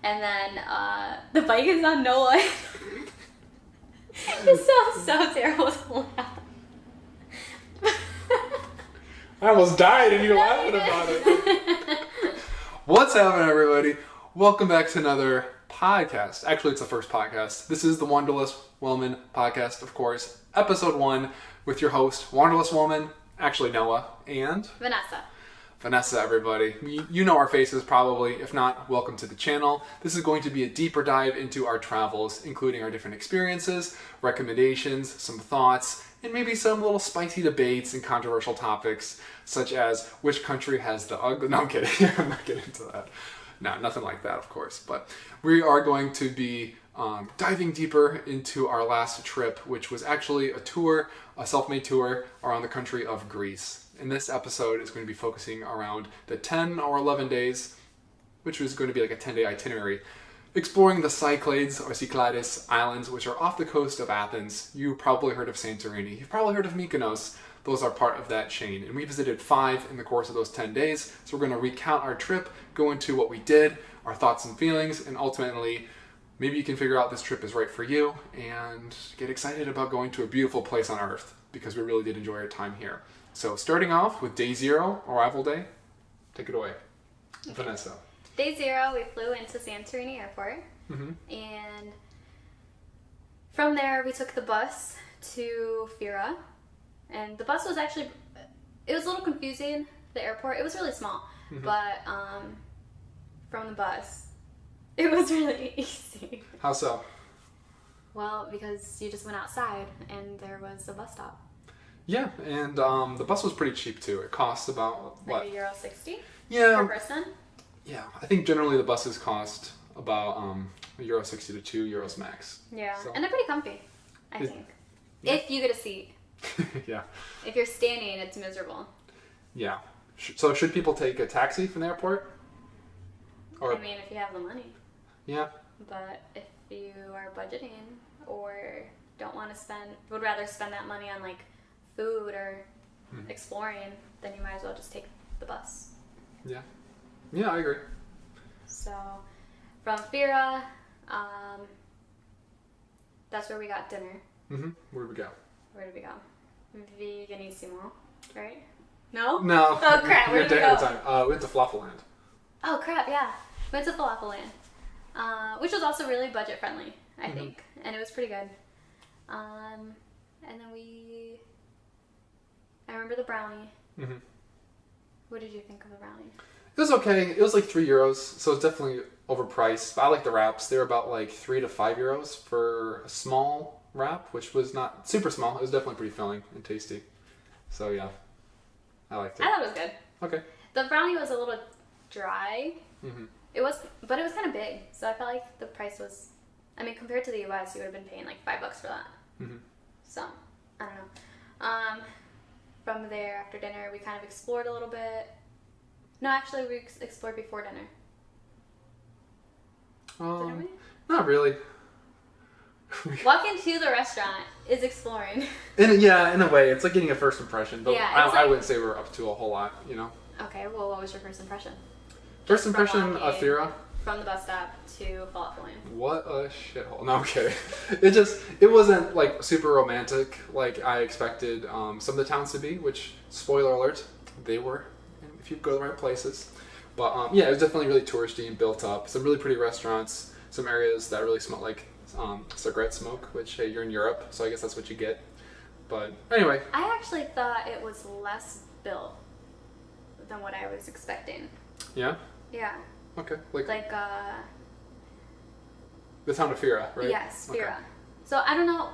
And then the bike is on Noah. It sounds so terrible to laugh. I almost died and you're laughing about it. What's happening, everybody? Welcome back to another podcast. Actually, it's the first podcast. This is the Wanderlust Woman podcast, of course. Episode 1 with your host, Wanderlust Woman, actually Noah, and... Vanessa, everybody. You know our faces probably. If not, welcome to the channel. This is going to be a deeper dive into our travels, including our different experiences, recommendations, some thoughts, and maybe some little spicy debates and controversial topics, such as which country has the ugly... No, I'm kidding. I'm not getting into that. No, nothing like that, of course. But we are going to be diving deeper into our last trip, which was actually a tour, a self-made tour around the country of Greece. And this episode is going to be focusing around the 10 or 11 days, which was going to be like a 10-day itinerary, exploring the Cyclades or Cyclades islands, which are off the coast of Athens. You probably heard of Santorini. You've probably heard of Mykonos. Those are part of that chain. And we visited 5 in the course of those 10 days. So we're going to recount our trip, go into what we did, our thoughts and feelings, and ultimately, maybe you can figure out this trip is right for you and get excited about going to a beautiful place on Earth, because we really did enjoy our time here. So starting off with day 0, arrival day, take it away. Okay. Vanessa. Day 0, we flew into Santorini airport. Mm-hmm. And from there, we took the bus to Fira. And the bus was actually, it was a little confusing, the airport. It was really small. Mm-hmm. But from the bus, it was really easy. How so? Well, because you just went outside and there was a bus stop. Yeah, and the bus was pretty cheap too. It costs about, what? Like €1.60? Yeah. Per person? Yeah, I think generally the buses cost about €1.60 to €2 max. Yeah, so. And they're pretty comfy, I think. Yeah. If you get a seat. Yeah. If you're standing, it's miserable. Yeah. So should people take a taxi from the airport? Or... I mean, if you have the money. Yeah. But if you are budgeting or don't want to spend, would rather spend that money on like food or exploring, then you might as well just take the bus. Yeah. Yeah, I agree. So from Fira, that's where we got dinner. Mm-hmm. Where did we go? Veganissimo, right? No? No. Oh crap, where did we go? We went to Falafeland. Oh crap, yeah. We went to Falafeland, which was also really budget friendly, I think. And it was pretty good. And then I remember the brownie. Mm-hmm. What did you think of the brownie? It was okay. It was like €3, so it's definitely overpriced. But I like the wraps. They were about like €3 to €5 for a small wrap, which was not super small. It was definitely pretty filling and tasty. So yeah, I liked it. I thought it was good. Okay. The brownie was a little dry. Mm-hmm. But it was kind of big, so I felt like the price was, I mean, compared to the US, you would have been paying like $5 for that. Mm-hmm. So, I don't know. From there, after dinner, we kind of explored a little bit. No, actually, we explored before dinner. Didn't we? Not really. Walking to the restaurant is exploring. In a way. It's like getting a first impression. But yeah, I wouldn't say we're up to a whole lot, you know? Okay, well, what was your first impression? First impression of Fira? From the bus stop to Falafeland. What a shithole. No, I'm kidding. It wasn't like super romantic like I expected some of the towns to be, which, spoiler alert, they were, if you go to the right places. But yeah, it was definitely really touristy and built up. Some really pretty restaurants, some areas that really smelled like cigarette smoke, which, hey, you're in Europe, so I guess that's what you get. But anyway. I actually thought it was less built than what I was expecting. Yeah? Yeah. Okay. Like the town of Fira, right? Yes, Fira. Okay. So I don't know.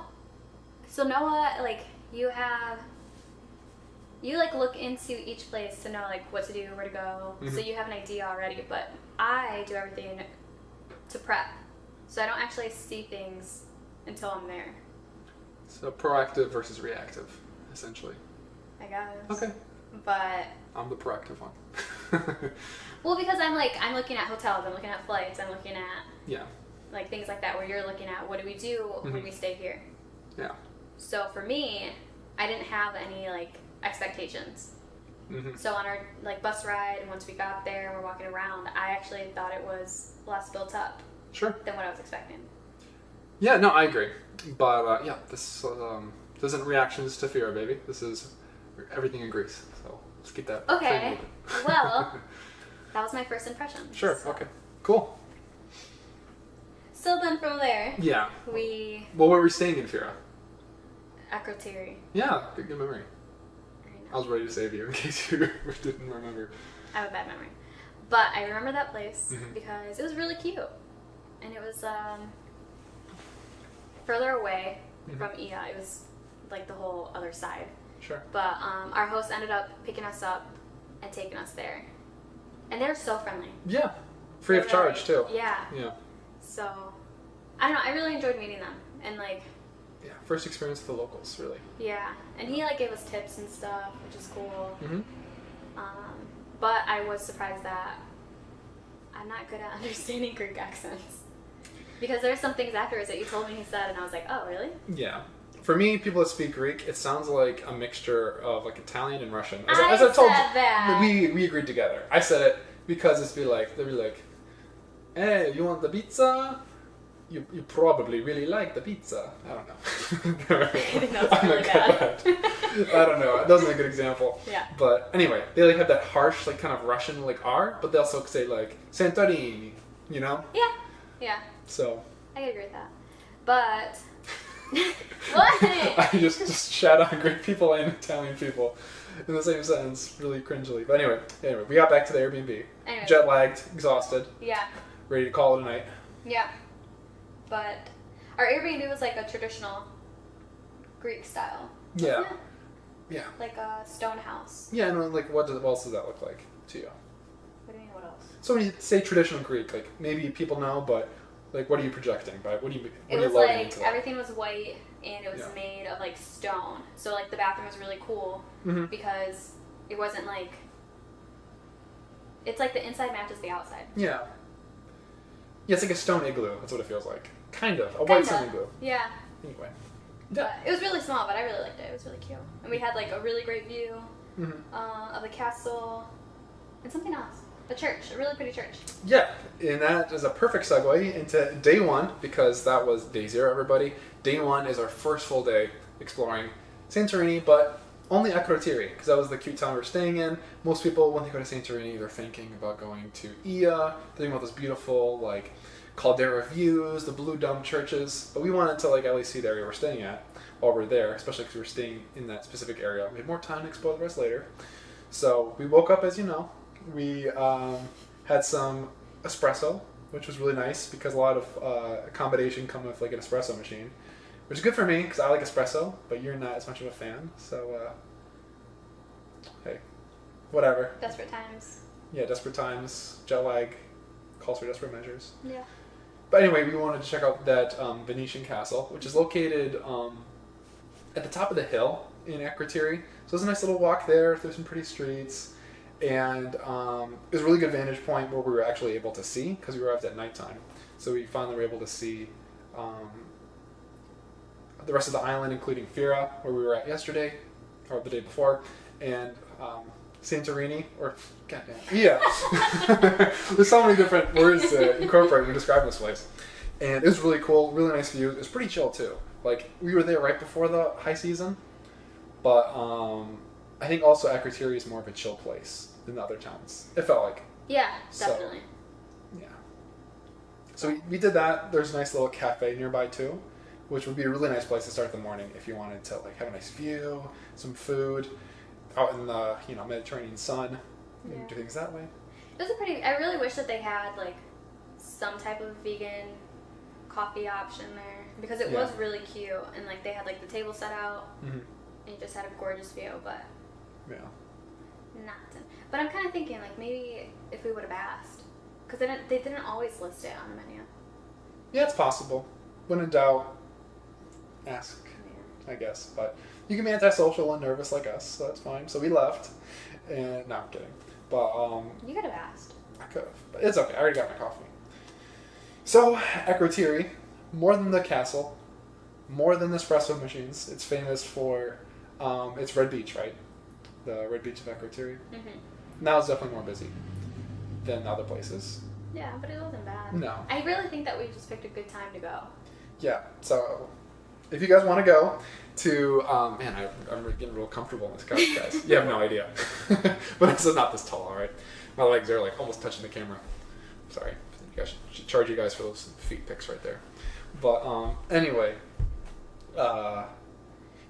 So Noah, like you like look into each place to know like what to do, where to go. Mm-hmm. So you have an idea already, but I do everything to prep. So I don't actually see things until I'm there. So proactive versus reactive, essentially. I guess. Okay. But I'm the proactive one. Well, because I'm looking at hotels, I'm looking at flights, I'm looking at like things like that, where you're looking at what do we do when we stay here. Yeah. So for me, I didn't have any like expectations. So on our like bus ride, and once we got there and we're walking around, I actually thought it was less built up than what I was expecting. Yeah, no, I agree. But this isn't reactions to Fira, baby. This is everything in Greece. So let's get that. Okay. Well, that was my first impression. Sure. So. Okay. Cool. So then from there, Well, where were we staying in Fira? Akrotiri. Yeah, good memory. I was ready to save you in case you didn't remember. I have a bad memory. But I remember that place because it was really cute. And it was further away from Oia. It was like the whole other side. Sure. But our host ended up picking us up and taking us there. And they were so friendly. Yeah. Free of charge, too. Yeah. Yeah. So, I don't know. I really enjoyed meeting them. And like... Yeah, first experience with the locals, really. Yeah. And he like gave us tips and stuff, which is cool. But I was surprised that I'm not good at understanding Greek accents. Because there's some things afterwards that you told me he said, and I was like, oh, really? Yeah. For me, people that speak Greek, it sounds like a mixture of like Italian and Russian. As I told you, that. We agreed together. I said it because they'd be like, hey, you want the pizza? You probably really like the pizza. I don't know. I think that was really bad. I don't know. That wasn't a good example. Yeah. But anyway, they like have that harsh, like kind of Russian like R, but they also say like Santorini, you know? Yeah. Yeah. So. I agree with that. But. What? I just shout out Greek people and Italian people in the same sentence, really cringily. But anyway, we got back to the Airbnb. Jet lagged, exhausted. Yeah. Ready to call it a night. Yeah. But our Airbnb was like a traditional Greek style. Yeah. Yeah. Like a stone house. Yeah, and like what else does that look like to you? What do you mean, what else? So when you say traditional Greek, like maybe people know, but like what are you projecting? But what do you It was like everything was white and it was made of like stone. So like the bathroom was really cool because it wasn't like it's like the inside matches the outside. Yeah. Yeah, it's like a stone igloo. That's what it feels like. Kind of. A white stone igloo. Yeah. Anyway. Yeah. But it was really small, but I really liked it. It was really cute. And we had like a really great view of the castle and something else. A church. A really pretty church. Yeah. And that is a perfect segue into day one because that was day 0, everybody. Day 1 is our first full day exploring Santorini, but only Akrotiri because that was the cute town we were staying in. Most people, when they go to Santorini, they're thinking about going to Oia, thinking about this beautiful, like, caldera views, the blue dome churches. But we wanted to, like, at least see the area we're staying at while we're there, especially because we were staying in that specific area. We had more time to explore the rest later. So we woke up, as you know. We had some espresso, which was really nice because a lot of accommodation come with, like, an espresso machine. Which is good for me, because I like espresso, but you're not as much of a fan, so, hey, whatever. Desperate times. Yeah, desperate times, jet lag, calls for desperate measures. Yeah. But anyway, we wanted to check out that Venetian castle, which is located at the top of the hill in Akrotiri. So it was a nice little walk there through some pretty streets, and it was a really good vantage point where we were actually able to see, because we arrived at nighttime. So we finally were able to see the rest of the island, including Fira, where we were at yesterday, or the day before, and Santorini, or goddamn, yeah. There's so many different words to incorporate when describing this place. And it was really cool, really nice view. It was pretty chill too. Like, we were there right before the high season, but I think also Akrotiri is more of a chill place than the other towns. It felt like. Yeah, definitely. So, yeah. So we did that. There's a nice little cafe nearby too, which would be a really nice place to start the morning if you wanted to like have a nice view, some food, out in the Mediterranean sun, and do things that way. It was a pretty. I really wish that they had like some type of vegan coffee option there because it was really cute and like they had like the table set out and you just had a gorgeous view, but nothing. But I'm kind of thinking like maybe if we would have asked because they didn't always list it on the menu. Yeah, it's possible. When in doubt, ask, I guess. But you can be antisocial and nervous like us, so that's fine. So we left, and no, I'm kidding. But you could have asked. I could have, but it's okay. I already got my coffee. So Akrotiri, more than the castle, more than the espresso machines. It's famous for its red beach, right? the Red Beach of Akrotiri. Now it's definitely more busy than other places. Yeah, but it wasn't bad. No. I really think that we just picked a good time to go. Yeah, so if you guys want to go to, man, I'm getting real comfortable on this couch, guys. You have no idea. But this is not this tall, all right? My legs are like almost touching the camera. Sorry. I should charge you guys for those feet pics right there. But anyway,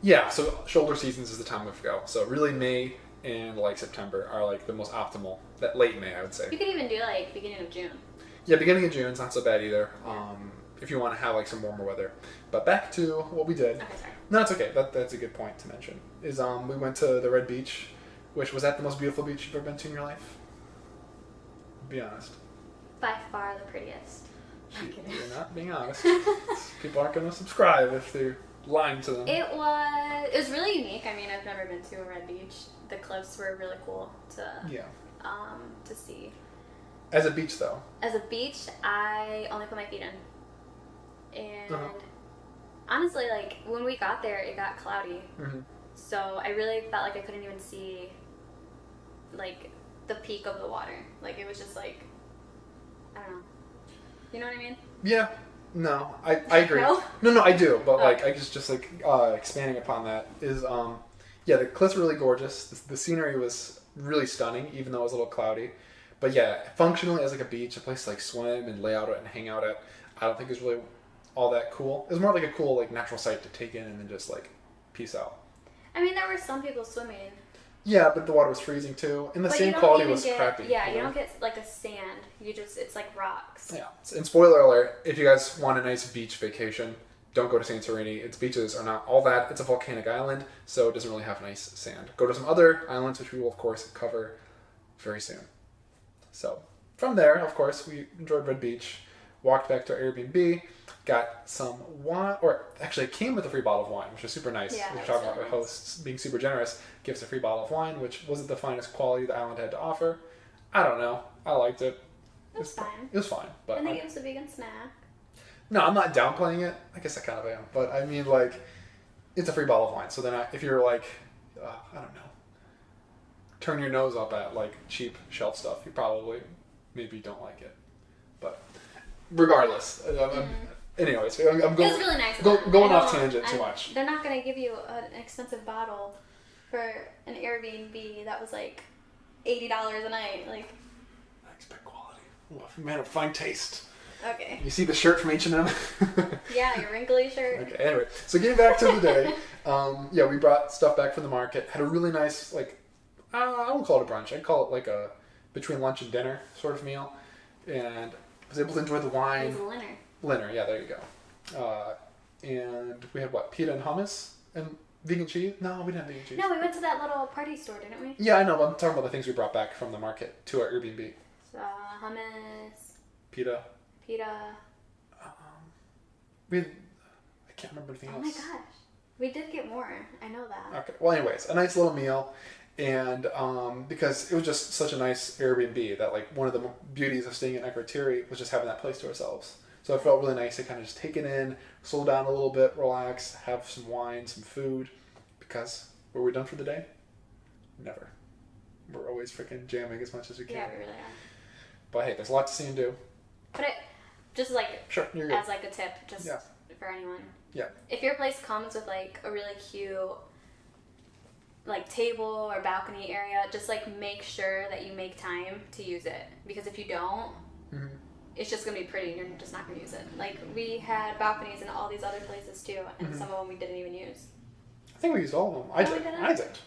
yeah, so shoulder seasons is the time we go. So really May and like September are like the most optimal. That late May, I would say. You could even do like beginning of June. Yeah, beginning of June's not so bad either. If you want to have like some warmer weather. But back to what we did. Okay, sorry. No, it's okay. That's a good point to mention. Is we went to the Red Beach, which was that the most beautiful beach you've ever been to in your life? Be honest. By far the prettiest. I'm kidding. You're not being honest. People aren't going to subscribe if they're lying to them. It was really unique. I mean, I've never been to a Red Beach. The cliffs were really cool to see. As a beach, though. As a beach, I only put my feet in. And honestly, like, when we got there, it got cloudy. So I really felt like I couldn't even see, like, the peak of the water. Like, it was just like, I don't know. You know what I mean? Yeah. No, I agree. No, I do. But, like, I just like, expanding upon that is, yeah, the cliffs were really gorgeous. The scenery was really stunning, even though it was a little cloudy. But yeah, functionally as like a beach, a place to like swim and lay out at and hang out at, I don't think is really all that cool. It was more like a cool like natural sight to take in and then just like peace out. I mean, there were some people swimming. Yeah, but the water was freezing too, and the same quality was crappy. Yeah, you don't get like a sand. It's like rocks. Yeah, and spoiler alert: if you guys want a nice beach vacation, don't go to Santorini. Its beaches are not all that. It's a volcanic island, so it doesn't really have nice sand. Go to some other islands, which we will of course cover very soon. So from there, of course, we enjoyed Red Beach, walked back to our Airbnb, got some wine, or actually it came with a free bottle of wine, which was super nice. Yeah, we were talking about our hosts being super generous, give us a free bottle of wine, which wasn't the finest quality the island had to offer. I don't know. I liked it. It was fine. It was fine. But and they gave us a vegan snack. No, I'm not downplaying it. I guess I kind of am. But I mean, like, it's a free bottle of wine. So then if you're like, I don't know, turn your nose up at like cheap shelf stuff, you probably maybe don't like it. But regardless, anyways, I'm going. It was really nice. Going off tangent too much. They're not going to give you an expensive bottle for an Airbnb that was like $80 a night. Like, I expect quality. Man of fine taste. Okay. You see the shirt from H&M? Yeah, your wrinkly shirt. Okay, anyway. So getting back to the day, yeah, we brought stuff back from the market. Had a really nice, like, I won't call it a brunch. I'd call it like a between lunch and dinner sort of meal. And was able to enjoy the wine. It was a Linner. Linner, yeah, there you go. And we had what, pita and hummus? And vegan cheese? No, we didn't have vegan cheese. No, we went to that little party store, didn't we? Yeah, I know, but I'm talking about the things we brought back from the market to our Airbnb. So, hummus. Pita. I can't remember anything else. Oh my gosh. We did get more. I know that. Okay. Well, anyways, a nice little meal. And because it was just such a nice Airbnb that like one of the beauties of staying in Akrotiri was just having that place to ourselves. So it felt really nice to kind of just take it in, slow down a little bit, relax, have some wine, some food. Because were we done for the day? Never. We're always freaking jamming as much as we can. Yeah, we really are. But hey, there's a lot to see and do. But just like sure, you're good. As like a tip, just for anyone. Yeah. If your place comes with like a really cute like table or balcony area, just like make sure that you make time to use it. Because if you don't, it's just gonna be pretty and you're just not gonna use it. Like we had balconies in all these other places too, and some of them we didn't even use. I think we used all of them. I did.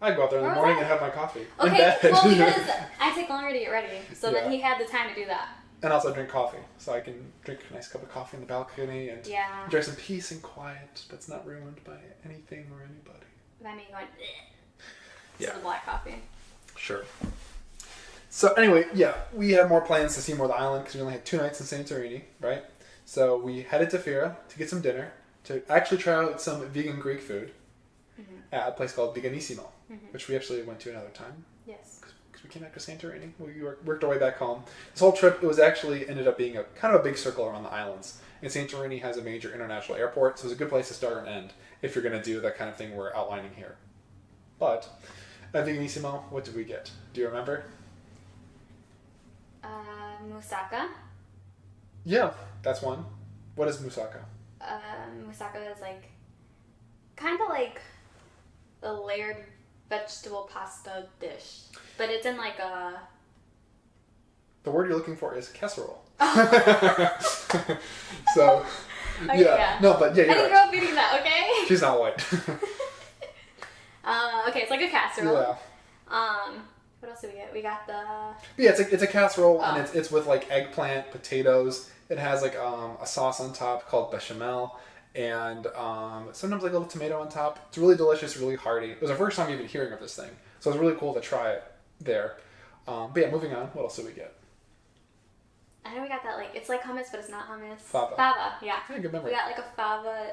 I'd go out there in the morning and have my coffee. Okay, well because I take longer to get ready, so then he had the time to do that. And also drink coffee, so I can drink a nice cup of coffee in the balcony and enjoy some peace and quiet that's not ruined by anything or anybody. By me going, so the black coffee. Sure. So anyway, yeah, we had more plans to see more of the island because we only had 2 nights in Santorini, right? So we headed to Fira to get some dinner, to actually try out some vegan Greek food at a place called Veganissimo, which we actually went to another time. Yes. Because we came back to Santorini. We worked our way back home. This whole trip, it was actually ended up being a kind of a big circle around the islands. And Santorini has a major international airport, so it's a good place to start and end if you're going to do that kind of thing we're outlining here. But at Veganissimo, what did we get? Do you remember? Moussaka. Yeah, that's one. What is moussaka? Moussaka is like kind of like a layered vegetable pasta dish, but it's in like a. The word you're looking for is casserole. Oh. So, Okay, yeah. No, but yeah, you're I didn't right. grow up eating that. Okay. She's not white. Okay, it's like a casserole. Yeah. What else did we get? We got the. Yeah, it's a casserole, Oh. and it's with like eggplant, potatoes. It has like a sauce on top called bechamel, and sometimes like a little tomato on top. It's really delicious, really hearty. It was the first time even hearing of this thing, so it was really cool to try it there. But yeah, moving on. What else did we get? I know we got that like it's like hummus, but it's not hummus. Fava. Fava, yeah. Yeah, good memory. We got like a fava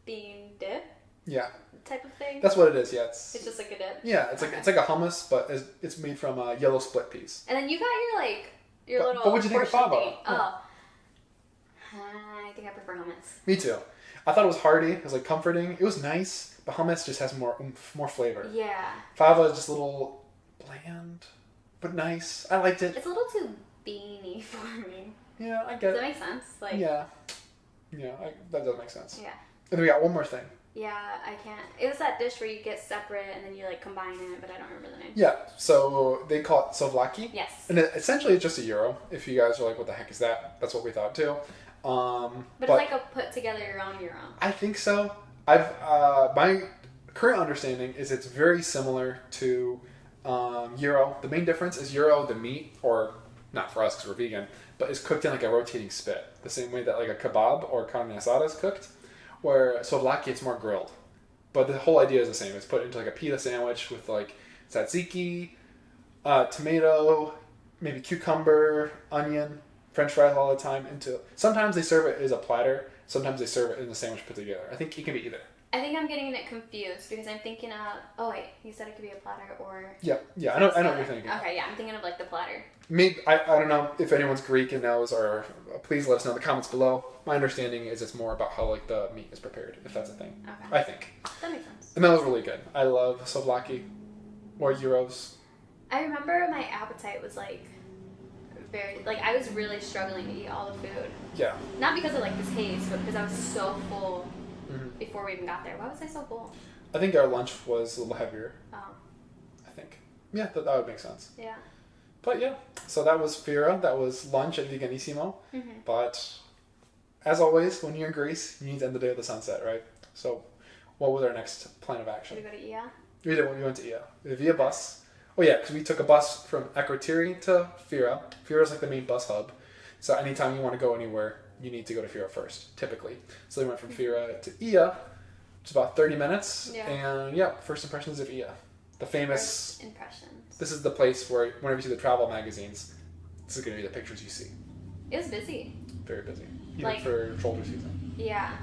bean dip Yeah, type of thing. that's what it is. Yeah, it's just like a dip. yeah, it's like it's like a hummus, but it's made from yellow split peas. And then you got your like your little. But what'd you think of portion fava? thing. Yeah. Oh, I think I prefer hummus. Me too. I thought it was hearty. It was like comforting. It was nice, but hummus just has more oomph, more flavor. Yeah. Fava is just a little bland, but nice. I liked it. It's a little too beany for me. Yeah, I get Does it. that make sense? Like. Yeah, that does make sense. Yeah. And then we got one more thing. Yeah, I can't. It was that dish where you get separate and then you like combine it, but I don't remember the name. Yeah, so they call it Souvlaki. Yes. And essentially it's just €1. If you guys are like, what the heck is that? That's what we thought too. But it's like a put together your own euro. I think so. My current understanding is it's very similar to gyro. The main difference is gyro, the meat, or not for us because we're vegan, but is cooked in like a rotating spit, the same way that like a kebab or carne asada is cooked. Where souvlaki, it's more grilled, but the whole idea is the same. It's put into like a pita sandwich with like tzatziki, tomato, maybe cucumber, onion, French fries all the time. Sometimes they serve it as a platter. Sometimes they serve it in the sandwich put together. I think it can be either. I think I'm getting it confused because I'm thinking of. Oh wait, you said it could be a platter or. Yeah. I know what you're thinking. Okay, yeah, I'm thinking of like the platter. Maybe I don't know if anyone's Greek and knows, or please let us know in the comments below. My understanding is it's more about how like the meat is prepared, if that's a thing. Okay. I think. That makes sense. And that was really good. I love souvlaki or gyros. I remember my appetite was like very like I was really struggling to eat all the food. Yeah. Not because of like the taste, but because I was so full before we even got there. Why was I so full? I think our lunch was a little heavier. Oh. I think. Yeah, that would make sense. Yeah. But yeah, so that was Fira. That was lunch at Veganissimo. Mm-hmm. But as always, when you're in Greece, you need to end the day with the sunset, right? So what was our next plan of action? Did we go to Oia? We went to Oia. Via bus. Oh yeah, because we took a bus from Akrotiri to Fira. Fira is like the main bus hub. So anytime you want to go anywhere, you need to go to Fira first, typically. So we went from Fira to Oia, which is about 30 minutes. Yeah. And yeah, first impressions of Oia. The famous... First impressions. This is the place where whenever you see the travel magazines, this is going to be the pictures you see. It was busy. Very busy. Even Like- for shoulder season. Yeah.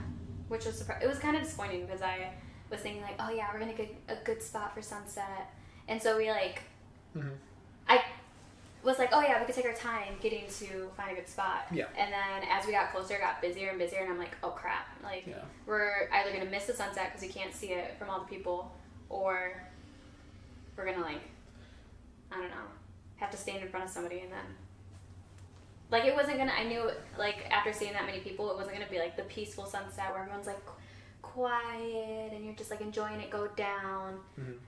Which was it was kind of disappointing because I was thinking like, oh yeah, we're gonna get a good spot for sunset, and so we like, I was like, oh yeah, we could take our time getting to find a good spot. Yeah. And then as we got closer, it got busier and busier, and I'm like, oh crap, like Yeah. we're either gonna miss the sunset because we can't see it from all the people, or we're gonna like, I don't know, have to stand in front of somebody and then. Like, it wasn't gonna, I knew, like, after seeing that many people, it wasn't gonna be, like, the peaceful sunset where everyone's, like, quiet and you're just, like, enjoying it go down.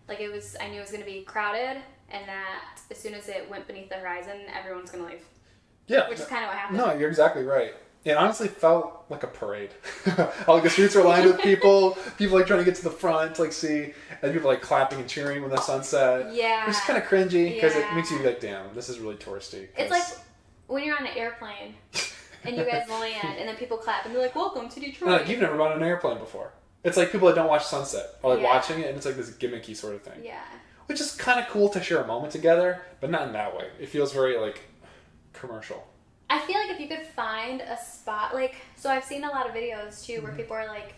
Like, I knew it was gonna be crowded and that as soon as it went beneath the horizon, everyone's gonna leave. Yeah. Which is kind of what happened. No, you're exactly right. It honestly felt like a parade. Like, the streets were lined with people, like, trying to get to the front, like, see, and people, like, clapping and cheering when the sunset. Yeah. Which is kind of cringy because it Yeah. makes you, like, damn, this is really touristy. It's like when you're on an airplane and you guys land and then people clap and they're like, welcome to Detroit. No, you've never been on an airplane before. It's like people that don't watch sunset are like Yeah. watching it and it's like this gimmicky sort of thing. Yeah. Which is kind of cool to share a moment together, but not in that way. It feels very like commercial. I feel like if you could find a spot, like, so I've seen a lot of videos too where people are like,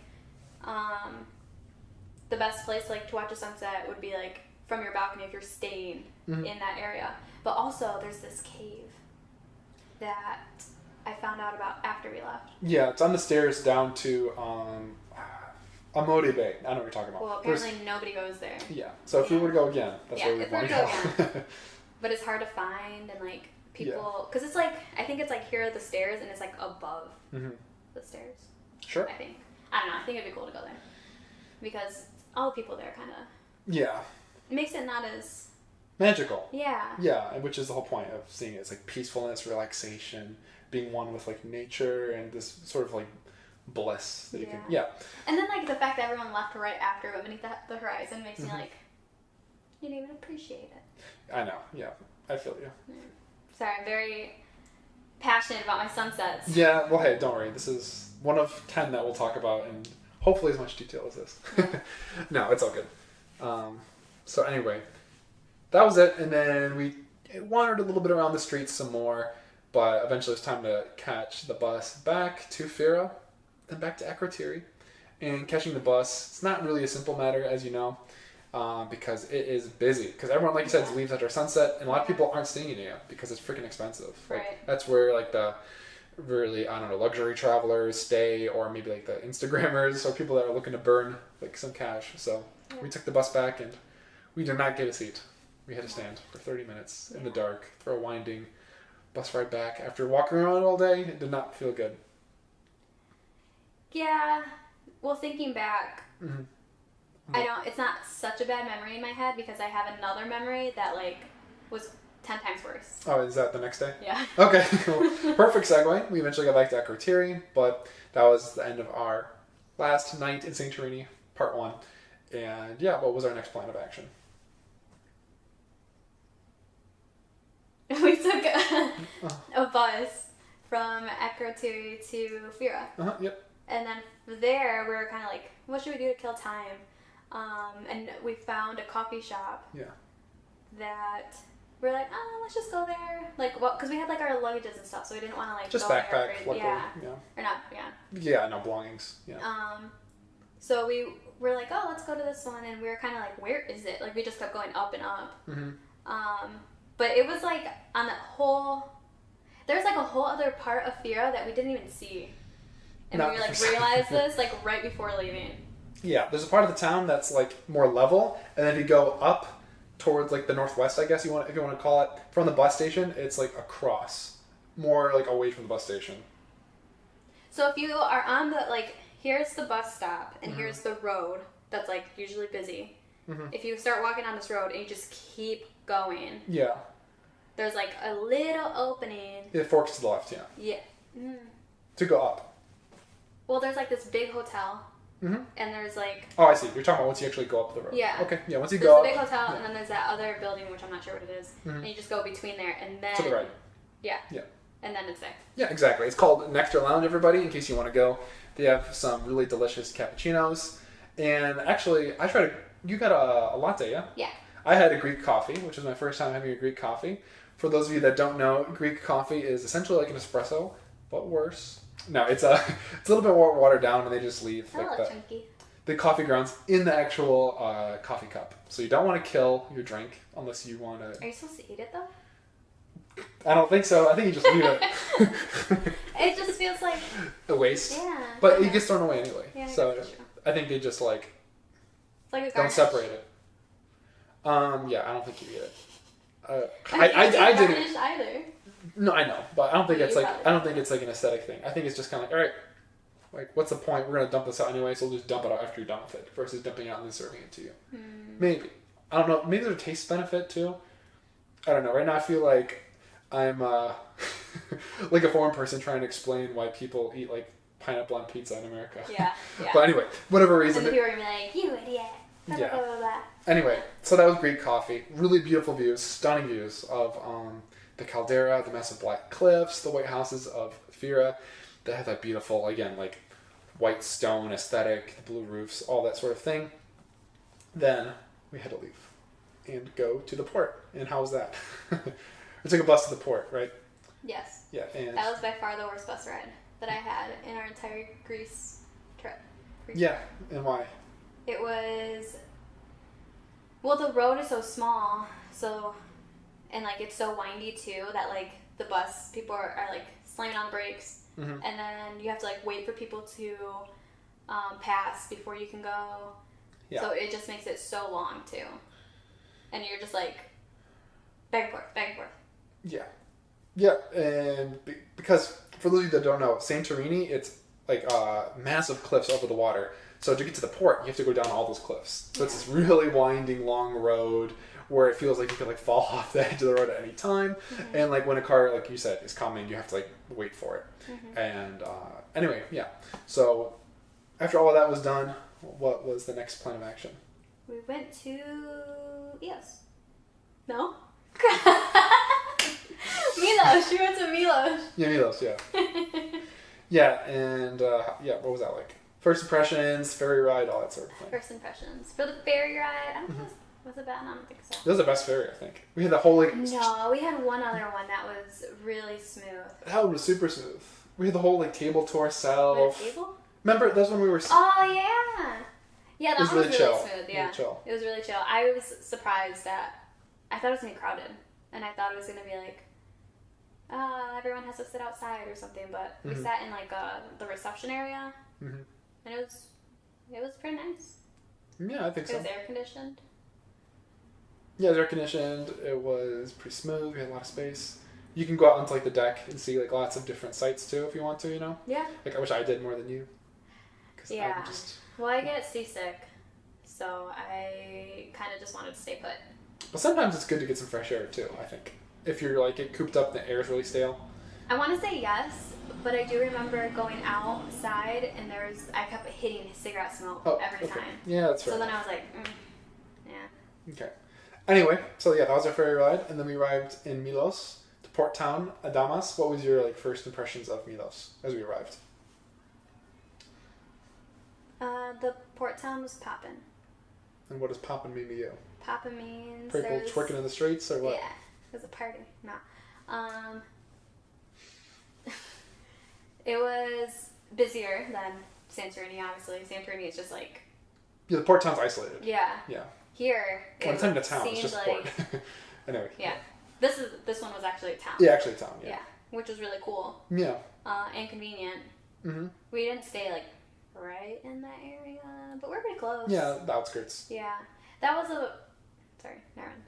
the best place like to watch a sunset would be like from your balcony if you're staying in that area. But also there's this cave that I found out about after we left. Yeah, it's on the stairs down to A Motorbike. I know what you're talking about. Well, apparently nobody goes there. Yeah. So if we were to go again, that's where we'd want to go. Again. But it's hard to find and like people, because it's like, I think it's like here are the stairs and it's like above the stairs. Sure. I think. I don't know. I think it'd be cool to go there because all the people there kind of. Yeah. It makes it not as magical. Yeah. Yeah, which is the whole point of seeing it. It's like peacefulness, relaxation, being one with like nature and this sort of like bliss that you can. Yeah. And then like the fact that everyone left right after but beneath the horizon makes me like you didn't even appreciate it. I know. Yeah, I feel you. Yeah. Sorry, I'm very passionate about my sunsets. Yeah. Well, hey, don't worry. This is one of 10 that we'll talk about in hopefully as much detail as this. No, it's all good. So anyway, that was it, and then we wandered a little bit around the streets some more, but eventually it was time to catch the bus back to Fira, then back to Akrotiri. And catching the bus, it's not really a simple matter, as you know, because it is busy. Because everyone, like you said, leaves after sunset, and a lot of people aren't staying in it because it's freaking expensive. Right. Like, that's where like the really, I don't know, luxury travelers stay, or maybe like the Instagrammers, or people that are looking to burn like some cash. So we took the bus back, and we did not get a seat. We had to stand for 30 minutes in the dark for a winding bus ride back. After walking around all day, it did not feel good. Yeah. Well, thinking back, it's not such a bad memory in my head because I have another memory that like was 10 times worse. Oh, is that the next day? Yeah. Okay, cool. Perfect segue. We eventually got back to Akrotiri, but that was the end of our last night in Santorini, part 1. And yeah, what was our next plan of action? We took a bus from Akrotiri to Fira. Yep. And then there, we were kind of like, what should we do to kill time? And we found a coffee shop. Yeah. That we're like, let's just go there. Like, well, because we had like our luggages and stuff, so we didn't want to like just go backpack. Luckily, yeah. Or not, Yeah, no belongings. Yeah. So we were like, oh, let's go to this one, and we were kind of like, where is it? Like, we just kept going up and up. But it was like on that whole. There's like a whole other part of Fira that we didn't even see. And we like realized this like right before leaving. Yeah, there's a part of the town that's like more level, and then if you go up towards like the northwest, I guess if you want to call it, from the bus station, it's like across, more like away from the bus station. So if you are on the like, here's the bus stop, and here's the road that's like usually busy. If you start walking on this road and you just keep going, there's like a little opening. It forks to the left, yeah. To go up. Well, there's like this big hotel, and there's like. Oh, I see. You're talking about once you actually go up the road. Yeah. Okay. Yeah. Once you go up. There's a big hotel, and then there's that other building, which I'm not sure what it is, and you just go between there, and then. To the right. Yeah. Yeah. And then it's there. Yeah, exactly. It's called Nektar Lounge, everybody, in case you want to go. They have some really delicious cappuccinos, and actually, you got a latte, yeah? Yeah. I had a Greek coffee, which was my first time having a Greek coffee. For those of you that don't know, Greek coffee is essentially like an espresso, but worse. No, it's a little bit more watered down, and they just leave like the coffee grounds in the actual coffee cup. So you don't want to kill your drink unless you want to. Are you supposed to eat it though? I don't think so. I think you just leave it. It just feels like a waste. Yeah. But it gets thrown away anyway. Yeah, so I think they just like a don't separate it. Yeah, I don't think you eat it. I didn't either. No, I know, but I don't think it's like an aesthetic thing. I think it's just kind of like, all right, like what's the point? We're gonna dump this out anyway, so we'll just dump it out after you're done with it, versus dumping it out and then serving it to you. Maybe, I don't know. Maybe there's a taste benefit too. I don't know. Right now, I feel like I'm like a foreign person trying to explain why people eat like pineapple on pizza in America. Yeah. But anyway, whatever reason. And the people are gonna be like, you idiot. Yeah. Blah, blah, blah. Anyway, so that was Greek coffee. Really beautiful views, stunning views of the caldera, the massive black cliffs, the white houses of Fira. They have that beautiful, again, like white stone aesthetic, the blue roofs, all that sort of thing. Then we had to leave and go to the port. And how was that? We took a bus to the port, right? Yes. Yeah. And that was by far the worst bus ride that I had in our entire Greece trip. And why? It was. Well, the road is so small, and like it's so windy too that like the bus people are like slamming on the brakes, and then you have to like wait for people to pass before you can go. Yeah. So it just makes it so long too. And you're just like back and forth, back and forth. Yeah. Yeah, and because for those of you that don't know, Santorini, it's like massive cliffs over the water. So to get to the port, you have to go down all those cliffs. So it's this really winding, long road where it feels like you could like fall off the edge of the road at any time. Mm-hmm. And like when a car, like you said, is coming, you have to like wait for it. Mm-hmm. And anyway, yeah. So after all of that was done, what was the next plan of action? We went to Eos. No? Milos. We went to Milos. Yeah, Milos, yeah. Yeah, and what was that like? First impressions, ferry ride, all that sort of thing. First impressions. For the ferry ride, I don't know. Was it bad? I don't think so. That was the best ferry, I think. We had the whole like... No, we had one other one that was really smooth. That one was super smooth. We had the whole like table to ourselves. We had a table? Remember, that's when we were... Oh, yeah. Yeah, that one was really chill. smooth. Yeah, really chill. It was really chill. I was surprised that... I thought it was going to be crowded. And I thought it was going to be like... everyone has to sit outside or something. But we sat in like the reception area. Mm-hmm. And it was pretty nice. Yeah, I think so. It was air conditioned. Yeah, it was air conditioned. It was pretty smooth. We had a lot of space. You can go out onto like the deck and see like lots of different sights too if you want to, you know? Yeah. Like I wish I did more than you. Yeah. Well, I get seasick, so I kind of just wanted to stay put. But sometimes it's good to get some fresh air too, I think. If you're like get cooped up and the air's really stale. I want to say yes, but I do remember going outside and I kept hitting cigarette smoke every time. Yeah, that's right. So then I was like, yeah. Okay. Anyway, so yeah, that was our ferry ride, and then we arrived in Milos, the port town, Adamantas. What was your like first impressions of Milos as we arrived? The port town was poppin'. And what does poppin' mean to you? Poppin' means people twerking in the streets or what? Yeah, it was a party. No. It was busier than Santorini, obviously. Santorini is just like... Yeah, the port town's isolated. Yeah. Yeah. Here, when it's into town, it's just like, port. Anyway. Yeah. This one was actually a town. Yeah, actually a town, yeah. Yeah, which was really cool. Yeah. And convenient. Mm-hmm. We didn't stay, like, right in that area, but we're pretty close. Yeah, the outskirts. Yeah. That was Sorry, never mind.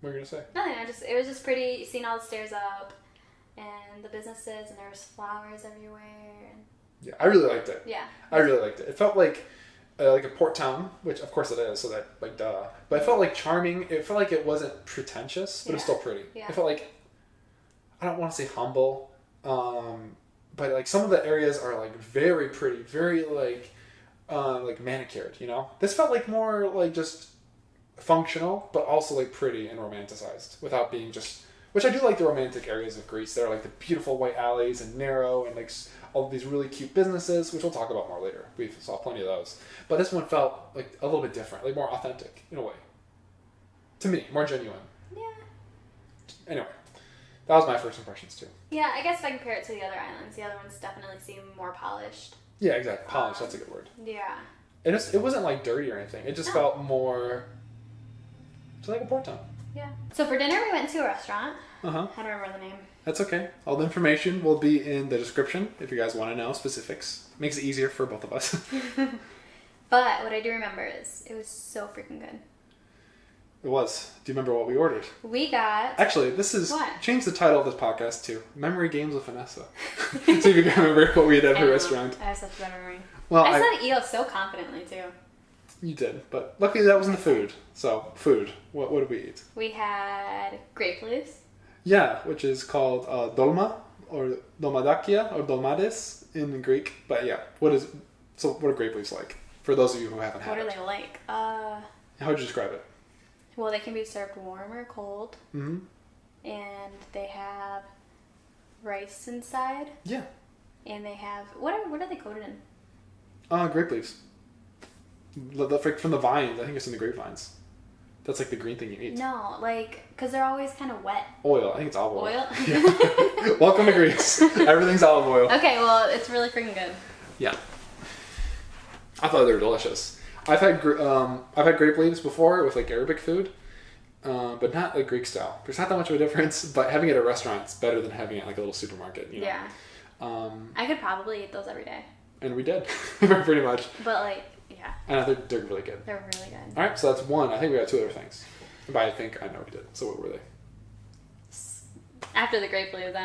What were you going to say? Nothing, it was just pretty, seeing all the stairs up, and the businesses, and there was flowers everywhere. Yeah, I really liked it. Yeah. I really liked it. It felt like a port town, which of course it is, so that, like, duh. But it felt like charming. It felt like it wasn't pretentious, but it was still pretty. Yeah. It felt like, I don't want to say humble, but like some of the areas are like very pretty, very like manicured, you know? This felt like more like just functional, but also like pretty and romanticized without being just... Which I do like the romantic areas of Greece. There are like the beautiful white alleys and narrow and like all of these really cute businesses, which we'll talk about more later. We saw plenty of those. But this one felt like a little bit different, like more authentic in a way. To me, more genuine. Yeah. Anyway, that was my first impressions too. Yeah, I guess if I compare it to the other islands, the other ones definitely seem more polished. Yeah, exactly. Polished, that's a good word. Yeah. And it wasn't like dirty or anything. It just felt more... It's like a port town. Yeah. So for dinner, we went to a restaurant. Uh-huh. I don't remember the name. That's okay. All the information will be in the description if you guys want to know specifics. Makes it easier for both of us. But what I do remember is it was so freaking good. It was. Do you remember what we ordered? We got... Actually, this is... What? Change the title of this podcast to Memory Games with Vanessa. See if you can remember what we had at her restaurant. I have such a bad memory. Well, I said EO so confidently, too. You did, but luckily that wasn't the food. So, food. What did we eat? We had grape leaves. Yeah, which is called dolma, or dolmadakia, or dolmades in Greek. But yeah, what are grape leaves like? For those of you who haven't had it. What are they like? How would you describe it? Well, they can be served warm or cold. Mm-hmm. And they have rice inside. Yeah. And they have... What are they coated in? Grape leaves. From the vines. I think it's in the grapevines. That's like the green thing you eat. No, like, because they're always kind of wet. Oil. I think it's olive oil. Oil? Yeah. Welcome to Greece. Everything's olive oil. Okay, well, it's really freaking good. Yeah. I thought they were delicious. I've had grape leaves before with like Arabic food, but not like Greek style. There's not that much of a difference, but having it at a restaurant is better than having it at like a little supermarket. You know? Yeah. I could probably eat those every day. And we did. Pretty much. But, like, yeah. And they're really good. They're really good. Alright, so that's one. I think we got two other things. But I think I know we did. So what were they? After the grape leaves,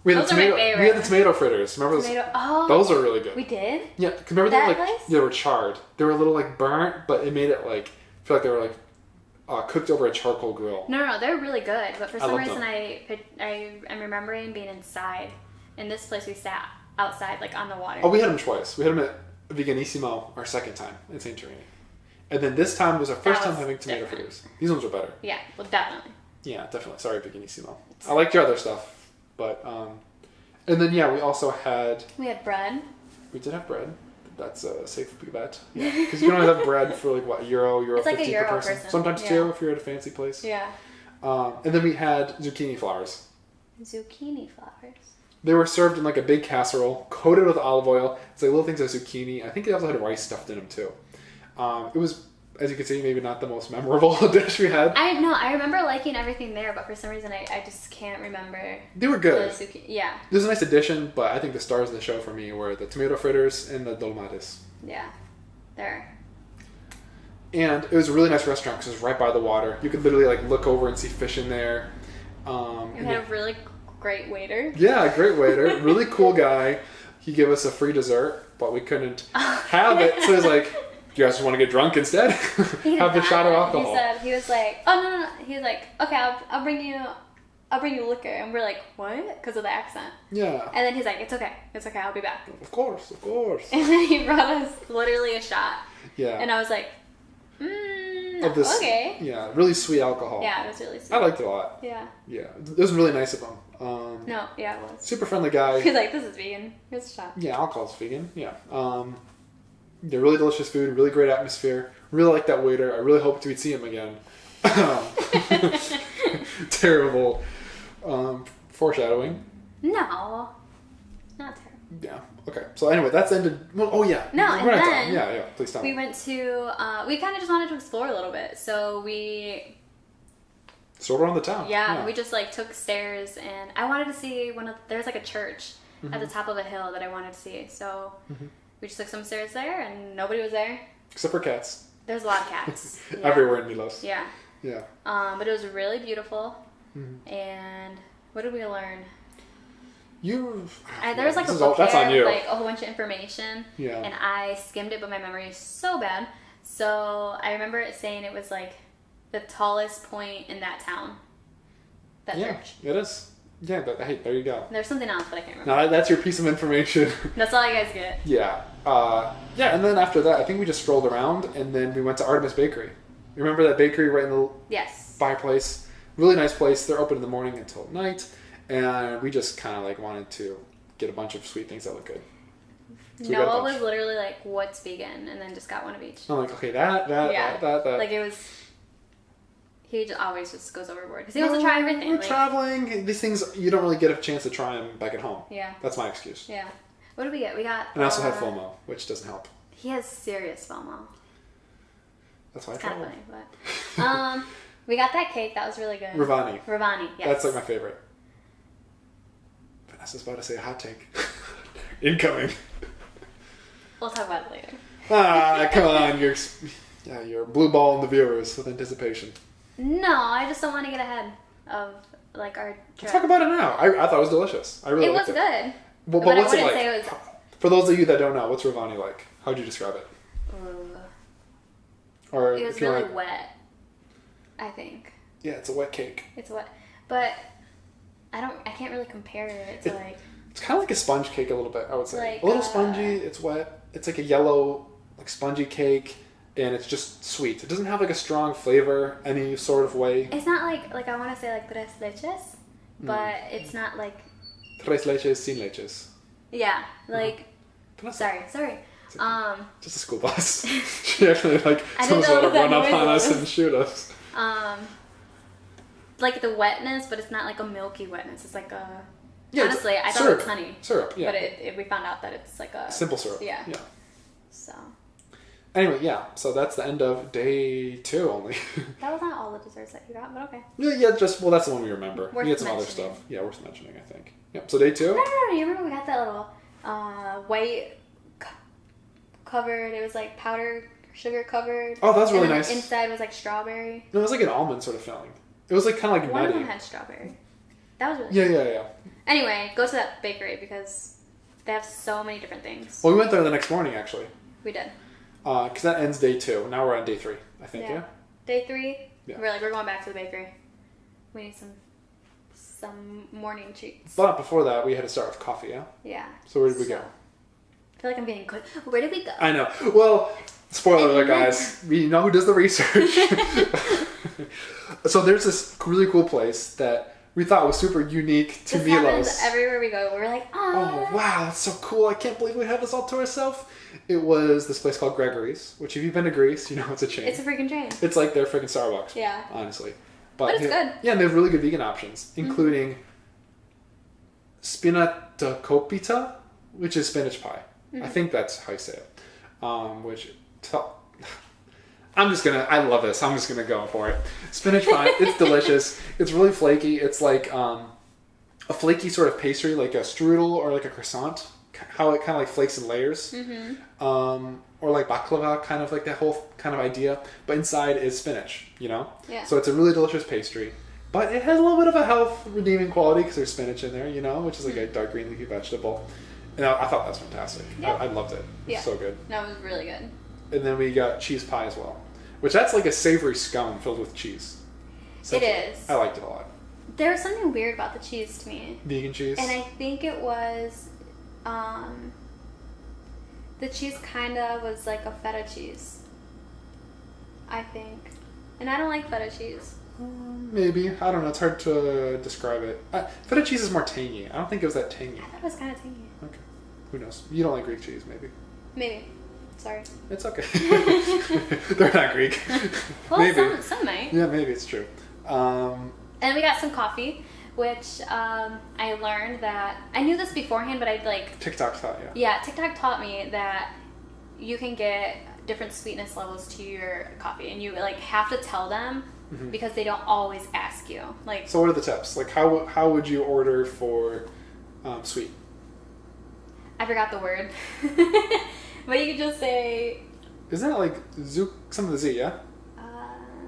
We had, those are my favorite. we had the tomato fritters. Remember those? Oh. Those are really good. We did? Yeah, because remember That they were, like, place? they were charred. They were a little like burnt, but it made it like, I feel like they were like cooked over a charcoal grill. No, they're really good. But for some love reason, them. I'm remembering being inside. In this place, we sat outside, like on the water. Oh, we had them twice. We had them at Veganissimo our second time in Santorini. And then this time was our first time having tomato fritters. These ones are better. Yeah, well, definitely. Yeah, definitely. Sorry, Veganissimo. I liked your other stuff. But, and then, yeah, we also had... We had bread. We did have bread. That's a safe bet. Yeah. Because you can only have bread for like, what, euro It's like 50 a euro per person. Sometimes two if you're at a fancy place. Yeah. And then we had zucchini flowers. Zucchini flowers. They were served in like a big casserole, coated with olive oil. It's like little things of zucchini. I think they also had rice stuffed in them too. It was, as you can see, maybe not the most memorable dish we had. I remember liking everything there, but for some reason I just can't remember. They were good. Yeah. It was a nice addition, but I think the stars of the show for me were the tomato fritters and the dolmates. Yeah. There. And it was a really nice restaurant because it was right by the water. You could literally like look over and see fish in there. We had a really great waiter. Yeah, great waiter. Really cool guy. He gave us a free dessert, but we couldn't have it. So he was like, "Do you guys just want to get drunk instead? Have the shot of alcohol." He was like, "Oh no." He was like, "Okay, I'll bring you liquor." And we're like, "What?" Because of the accent. Yeah. And then he's like, "It's okay, I'll be back." Of course. And then he brought us literally a shot. Yeah. And I was like, of this, okay. Yeah, really sweet alcohol. Yeah, it was really sweet. I liked it a lot. Yeah. Yeah, it was really nice of him. No, yeah, it was. Super friendly guy. He's like, "This is vegan. Here's a shot." Yeah, alcohol's vegan. Yeah. Yeah, really delicious food, really great atmosphere. Really like that waiter. I really hoped we'd see him again. Terrible foreshadowing. No, not terrible. Yeah. Okay. So anyway, that's ended. Well, oh yeah. No, We're and not then done. Yeah. Please tell me. we went to. We kind of just wanted to explore a little bit, so we. Sort of around the town. Yeah, we just like took stairs, and I wanted to see there's like a church at the top of a hill that I wanted to see, so we just took some stairs there, and nobody was there. Except for cats. There's a lot of cats. Yeah. Everywhere in Milos. Yeah. Yeah. But it was really beautiful, and what did we learn? There was like a book that's on you. like a whole bunch of information, Yeah. and I skimmed it, but my memory is so bad. So I remember it saying it was like the tallest point in that town. That church. It is. Yeah, but hey, there you go. There's something else, but I can't remember. Now that's your piece of information. That's all you guys get. Yeah. Yeah, and then after that, I think we just strolled around, and then we went to Artemis Bakery. You remember that bakery right in the fireplace? Really nice place. They're open in the morning until night, and we just kind of like wanted to get a bunch of sweet things that look good. So Noah was literally like, "What's vegan?" and then just got one of each. I'm like, okay, that. Like it was. He always just goes overboard because he wants to try everything. We're traveling. These things you don't really get a chance to try them back at home. Yeah. That's my excuse. Yeah. What did we get? We got. And I also had FOMO, which doesn't help. He has serious FOMO. That's why I travel. Kind of funny, but we got that cake. That was really good. Ravani, yes. That's like my favorite. Vanessa's about to say a hot take. Incoming. We'll talk about it later. Come on, you're blue balling the viewers with anticipation. No, I just don't want to get ahead of like our trip. Let's talk about it now. I thought it was delicious. I really liked it. It was good. Well, but what's it like? For those of you that don't know, what's Ravani like? How'd you describe it? Or it was really wet, I think. Yeah, it's a wet cake. It's wet. But I can't really compare it to like... It's kind of like a sponge cake a little bit, I would say. Like, a little spongy, it's wet. It's like a yellow, like spongy cake, and it's just sweet. It doesn't have like a strong flavor any sort of way. It's not like I want to say like tres leches, but it's not like... Tres leches sin leches. Yeah, like... Sorry. Just a school bus. She actually someone's going to run up on us and shoot us. Like the wetness, but it's not like a milky wetness. It's like a... Yeah, honestly, I thought it was honey. Syrup, yeah. But we found out that it's like a... Simple syrup. Yeah. So. Anyway, yeah. So that's the end of day 2 only. That was not all the desserts that you got, but okay. Yeah, that's the one we remember. We had some other stuff. Yeah, worth mentioning, I think. Yep, so day 2? No. You remember we got that little white covered. It was like powder sugar covered. Oh, that's really and nice. Inside was like strawberry. No, it was like an almond sort of filling. It was like kind of like One nutty. of them had strawberry. That was really good. Yeah. Anyway, go to that bakery because they have so many different things. Well, we went there the next morning, actually. We did. Because that ends day 2. Now we're on day 3, I think, yeah? Day 3? Yeah. We're going back to the bakery. We need some morning treats. But before that, we had to start with coffee, yeah? Yeah. So where did we go? I feel like I'm getting quick. Where did we go? I know. Well, spoiler alert, guys. We know who does the research. So there's this really cool place that we thought was super unique to this Milos. Happens everywhere we go. We're like, oh, wow, that's so cool. I can't believe we have this all to ourselves. It was this place called Gregory's, which if you've been to Greece, you know it's a chain. It's a freaking chain. It's like their freaking Starbucks. Yeah. Honestly. But it's good. Yeah, and they have really good vegan options, including Spinach, which is spinach pie. I think that's how you say it. I love this. I'm just gonna go for it. Spinach pie, it's delicious. It's really flaky. It's like a flaky sort of pastry, like a strudel or like a croissant. How it kind of like flakes in layers. Or like baklava, kind of like that whole kind of idea. But inside is spinach, you know? Yeah. So it's a really delicious pastry. But it has a little bit of a health redeeming quality because there's spinach in there, you know, which is like a dark green leafy vegetable. And I thought that was fantastic. Yeah. I loved it. It was so good. No, it was really good. And then we got cheese pie as well, which that's like a savory scone filled with cheese. It is. I liked it a lot. There was something weird about the cheese to me. Vegan cheese? And I think it was, the cheese kind of was like a feta cheese. I think. And I don't like feta cheese. Maybe. I don't know. It's hard to describe it. Feta cheese is more tangy. I don't think it was that tangy. I thought it was kind of tangy. Okay. Who knows? You don't like Greek cheese, maybe. Maybe. Sorry. It's okay. They're not Greek. Well, maybe. some might. Yeah, maybe it's true. And we got some coffee, which I learned that... I knew this beforehand, but I'd like... TikTok taught you. Yeah, TikTok taught me that you can get different sweetness levels to your coffee, and you like have to tell them because they don't always ask you. Like, so what are the tips? Like how would you order for sweet? I forgot the word. But you could just say... Isn't it like some of the Z, yeah?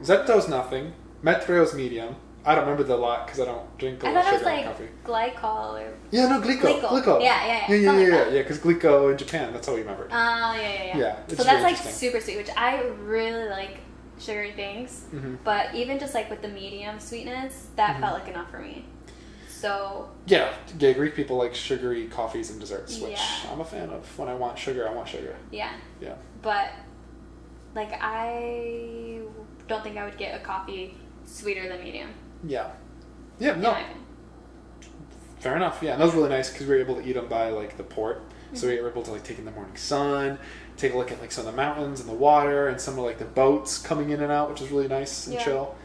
Zetto's nothing. Metro's medium. I don't remember the lot because I don't drink a lot of sugar in coffee. Glycol or... Yeah, no, Glico. Yeah. Yeah, because Glico in Japan, that's how we remembered. Oh, yeah. Yeah, so that's like super sweet, which I really like sugary things. But even just like with the medium sweetness, that felt like enough for me. So... Yeah, Greek people like sugary coffees and desserts, which I'm a fan of. When I want sugar, I want sugar. Yeah. Yeah. But, like, I don't think I would get a coffee sweeter than medium. Yeah. Yeah, no. Fair enough, yeah. And that was really nice because we were able to eat them by, like, the port. So we were able to, like, take in the morning sun, take a look at, like, some of the mountains and the water and some of, like, the boats coming in and out, which was really nice and chill.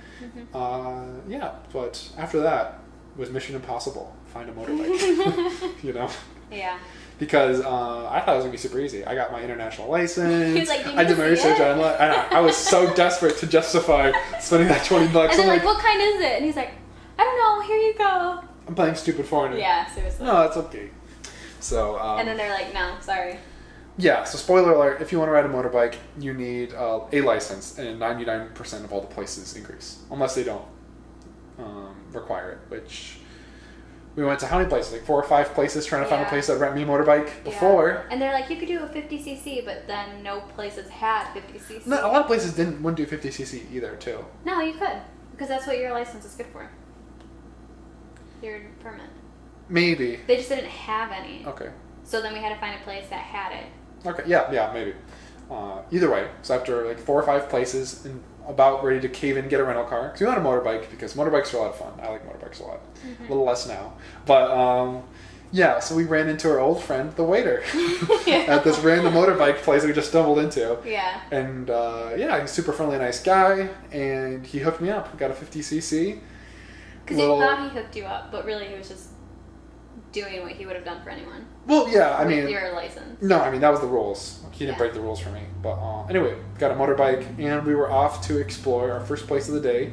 But after that was mission impossible. Find a motorbike. You know? Yeah. Because I thought it was going to be super easy. I got my international license. He was like, I did my research online. I was so desperate to justify spending that $20. And then like, what kind is it? And he's like, I don't know, here you go. I'm playing stupid foreigner. Yeah, seriously. No, that's okay. So. And then they're like, no, sorry. Yeah, so spoiler alert, if you want to ride a motorbike, you need a license in 99% of all the places in Greece. Unless they don't require it, which... We went to how many places? Like 4 or 5 places trying to find a place that rent me a motorbike before. And they're like, you could do a 50cc, but then no places had 50cc. No, a lot of places wouldn't do 50cc either, too. No, you could. Because that's what your license is good for. Your permit. Maybe. They just didn't have any. Okay. So then we had to find a place that had it. Okay, yeah, maybe. Either way, so after like 4 or 5 places and about ready to cave in and get a rental car, because we want a motorbike because motorbikes are a lot of fun. I like motorbikes a lot. A little less now. But so we ran into our old friend, the waiter, at this random motorbike place that we just stumbled into. Yeah. And he's a super friendly, nice guy, and he hooked me up. We got a 50cc. Because you thought he hooked you up, but really he was just doing what he would have done for anyone. Well, yeah, with your license. No, I mean, that was the rules. He didn't break the rules for me. But anyway, got a motorbike, and we were off to explore our first place of the day,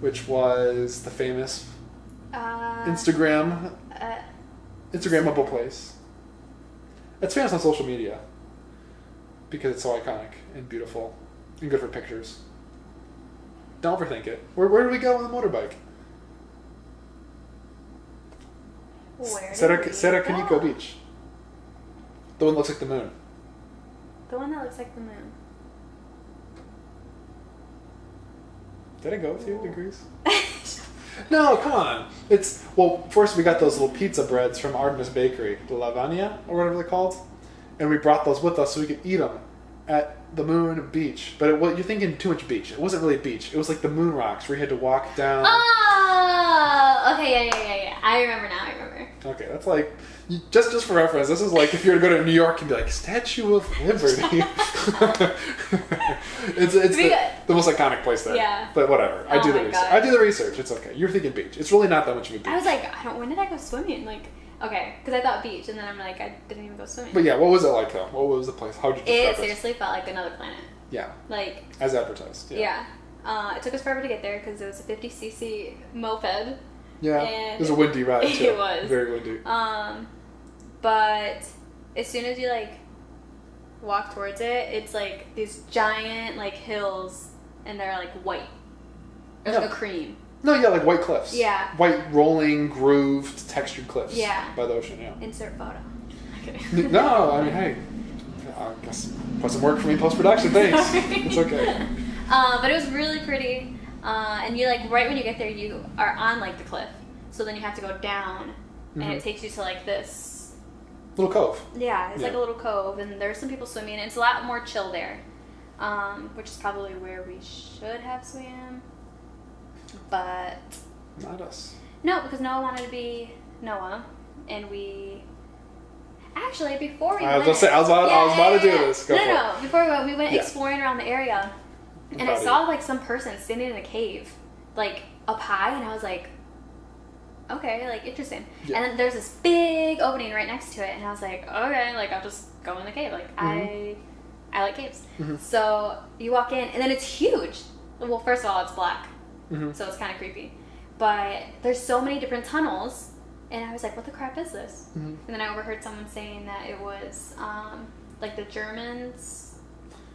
which was the famous Instagrammable place. It's famous on social media. because it's so iconic and beautiful and good for pictures. Don't overthink it. Where do we go on the motorbike? Santorini Beach. The one that looks like the moon. The one that looks like the moon. Did I go with you to Greece? No, come on. First we got those little pizza breads from Artemis Bakery, the Ladenia, or whatever they're called. And we brought those with us so we could eat them at the Moon Beach. But you're thinking too much beach. It wasn't really a beach. It was like the moon rocks where you had to walk down. Oh! Okay, yeah. I remember now, Okay, that's like, just for reference, this is like if you were to go to New York and be like, Statue of Liberty. it's the most iconic place there. Yeah. But whatever. I do the research. It's okay. You're thinking beach. It's really not that much of a beach. I was like, when did I go swimming? Like, okay, because I thought beach, and then I'm like, I didn't even go swimming. But yeah, what was it like though? What was the place? How did you describe it? It seriously felt like another planet. Yeah. Like. As advertised. Yeah. It took us forever to get there because it was a 50cc moped. Yeah. It was a windy ride too. It was. Very windy. But as soon as you like walk towards it, it's like these giant like hills, and they're like white. It's like a cream. No, yeah, like white cliffs. Yeah. White, rolling, grooved, textured cliffs. Yeah. By the ocean, yeah. Insert photo. Okay. No, I mean, hey, I guess put some work for me in post-production, thanks. It's okay. But it was really pretty. And you like, right when you get there, you are on like the cliff. So then you have to go down, and it takes you to like this little cove. Yeah, it's like a little cove, and there's some people swimming, and it's a lot more chill there. Which is probably where we should have swam. But not us. No, because Noah wanted to be Noah, and we actually before we I was about to do this. No. Before we went exploring around the area, and I saw like some person sitting in a cave, like up high, and I was like, okay, like interesting. Yeah. And then there's this big opening right next to it, and I was like, okay, like I'll just go in the cave. Like I like caves. So you walk in, and then it's huge. Well, first of all, it's black. So it's kind of creepy. But there's so many different tunnels, and I was like, what the crap is this? And then I overheard someone saying that it was like the Germans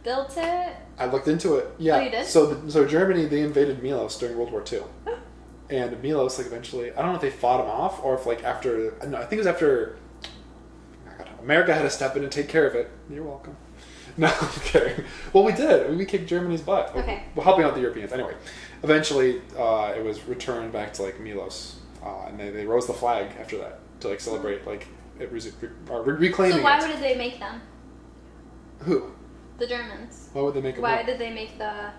built it. I looked into it. Yeah. Oh, you did? So Germany, they invaded Milos during World War II. And Milos, like eventually, I don't know if they fought him off or if like after, no, I think it was after, America had to step in and take care of it. You're welcome. No, I'm kidding. Well, we did. We kicked Germany's butt. Okay. We're helping out the Europeans. Anyway, eventually it was returned back to like Milos. And they rose the flag after that to like celebrate like it reclaiming it. So why did they make them? Who? The Germans. Why would they make them? Why did they make the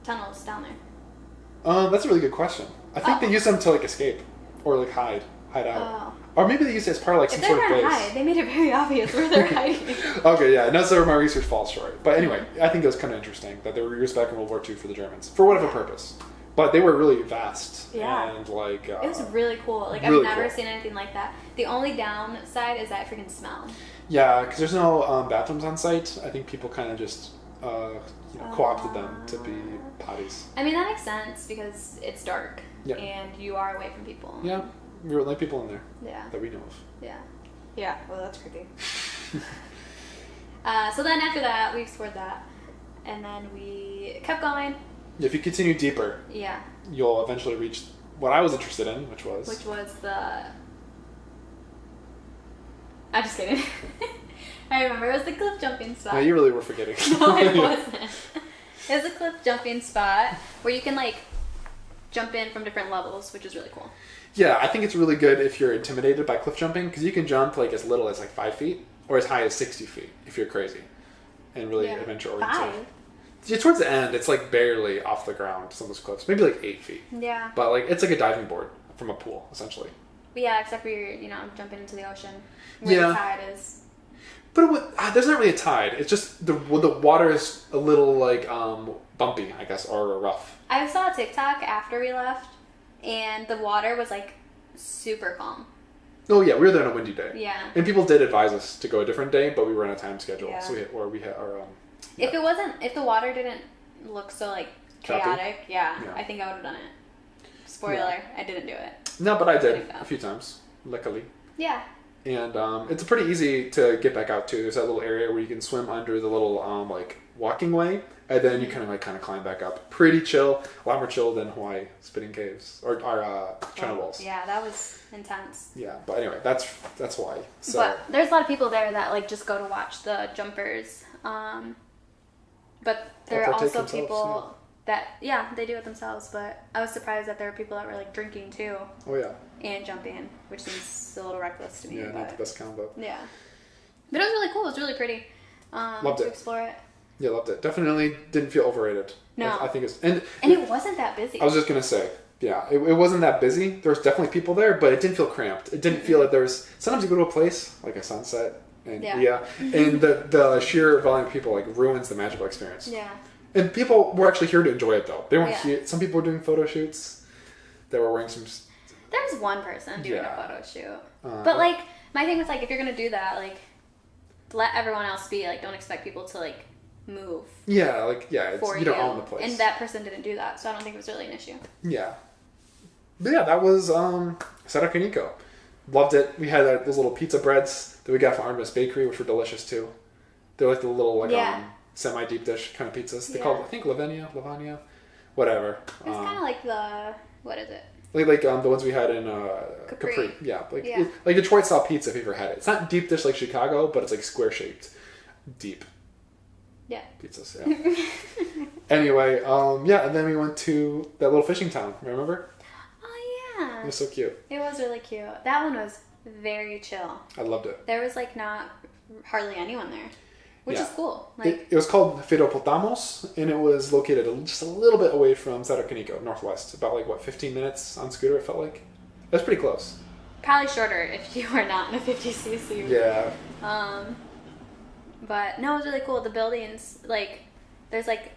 tunnels down there? That's a really good question. I think they used them to like escape or like hide out. Oh. Or maybe they used it as part of like some sort of base. Hide, they made it very obvious where they're hiding. Okay, yeah, no, so my research falls short. But anyway, I think it was kind of interesting that they were used back in World War II for the Germans for whatever purpose. But they were really vast. Yeah. And like it was really cool. Like really I've never seen anything like that. The only downside is that freaking smell. Yeah, because there's no bathrooms on site. I think people kind of just co-opted them to be potties. I mean that makes sense because it's dark. Yeah. And you are away from people. Yeah. We were like people in there. Yeah. That we know of. Yeah. Yeah. Well, that's creepy. So then after that, we explored that. And then we kept going. If you continue deeper, you'll eventually reach what I was interested in, which was the... I'm just kidding. I remember it was the cliff jumping spot. No, you really were forgetting. No, it wasn't. It was a cliff jumping spot where you can like jump in from different levels, which is really cool. Yeah, I think it's really good if you're intimidated by cliff jumping because you can jump like as little as like 5 feet or as high as 60 feet if you're crazy and really adventure oriented. 5? Yeah, towards the end, it's like barely off the ground, some of those cliffs. Maybe like 8 feet. Yeah. But like it's like a diving board from a pool, essentially. But yeah, except for you're, jumping into the ocean where the tide is. But there's not really a tide. It's just the water is a little like bumpy, I guess, or rough. I saw a TikTok after we left, and the water was like super calm. Oh yeah, we were there on a windy day. Yeah. And people did advise us to go a different day, but we were on a time schedule, so we had our. If the water didn't look so like chaotic, I think I would have done it. Spoiler, I didn't do it. No, but I did a few times, luckily. Yeah. And it's pretty easy to get back out to. There's that little area where you can swim under the little like walking way, and then you kind of climb back up. Pretty chill, a lot more chill than Hawaii spinning caves or China Walls. Yeah, that was intense. Yeah, but anyway, that's Hawaii. So, but there's a lot of people there that like just go to watch the jumpers. But there are also people that they do it themselves. But I was surprised that there were people that were like drinking too. Oh yeah. And jumping, which seems a little reckless to me. Yeah, not the best combo. Yeah, but it was really cool. It was really pretty. Loved it. Explore it. Yeah, loved it. Definitely didn't feel overrated. No, I think it's and it wasn't that busy. I was just gonna say, yeah, it wasn't that busy. There was definitely people there, but it didn't feel cramped. It didn't feel like there's. Sometimes you go to a place like a sunset, and and the sheer volume of people like ruins the magical experience. Yeah. And people were actually here to enjoy it though. They weren't here. Some people were doing photo shoots. They were wearing some. There was one person doing a photo shoot, but like my thing was like if you're gonna do that, like let everyone else be. Like don't expect people to like move. Yeah, you don't own the place. And that person didn't do that, so I don't think it was really an issue. Yeah, but yeah, that was Santorini. Loved it. We had those little pizza breads that we got from Artemis Bakery, which were delicious too. They're like the little semi deep dish kind of pizzas. They're called I think Ladenia, whatever. It's kind of like what is it? Like the ones we had in Capri. Yeah, like Detroit style pizza if you ever had it. It's not deep dish like Chicago, but it's like square shaped, deep. Yeah. Pizzas. Yeah. Anyway, and then we went to that little fishing town. Remember? Oh yeah. It was so cute. It was really cute. That one was very chill. I loved it. There was like not hardly anyone there. Which is cool. Like it was called Fira Town, and it was located just a little bit away from Santorini, northwest. About 15 minutes on scooter. It felt like it was pretty close. Probably shorter if you were not in a 50cc. Yeah. But no, it was really cool. The buildings, like, there's like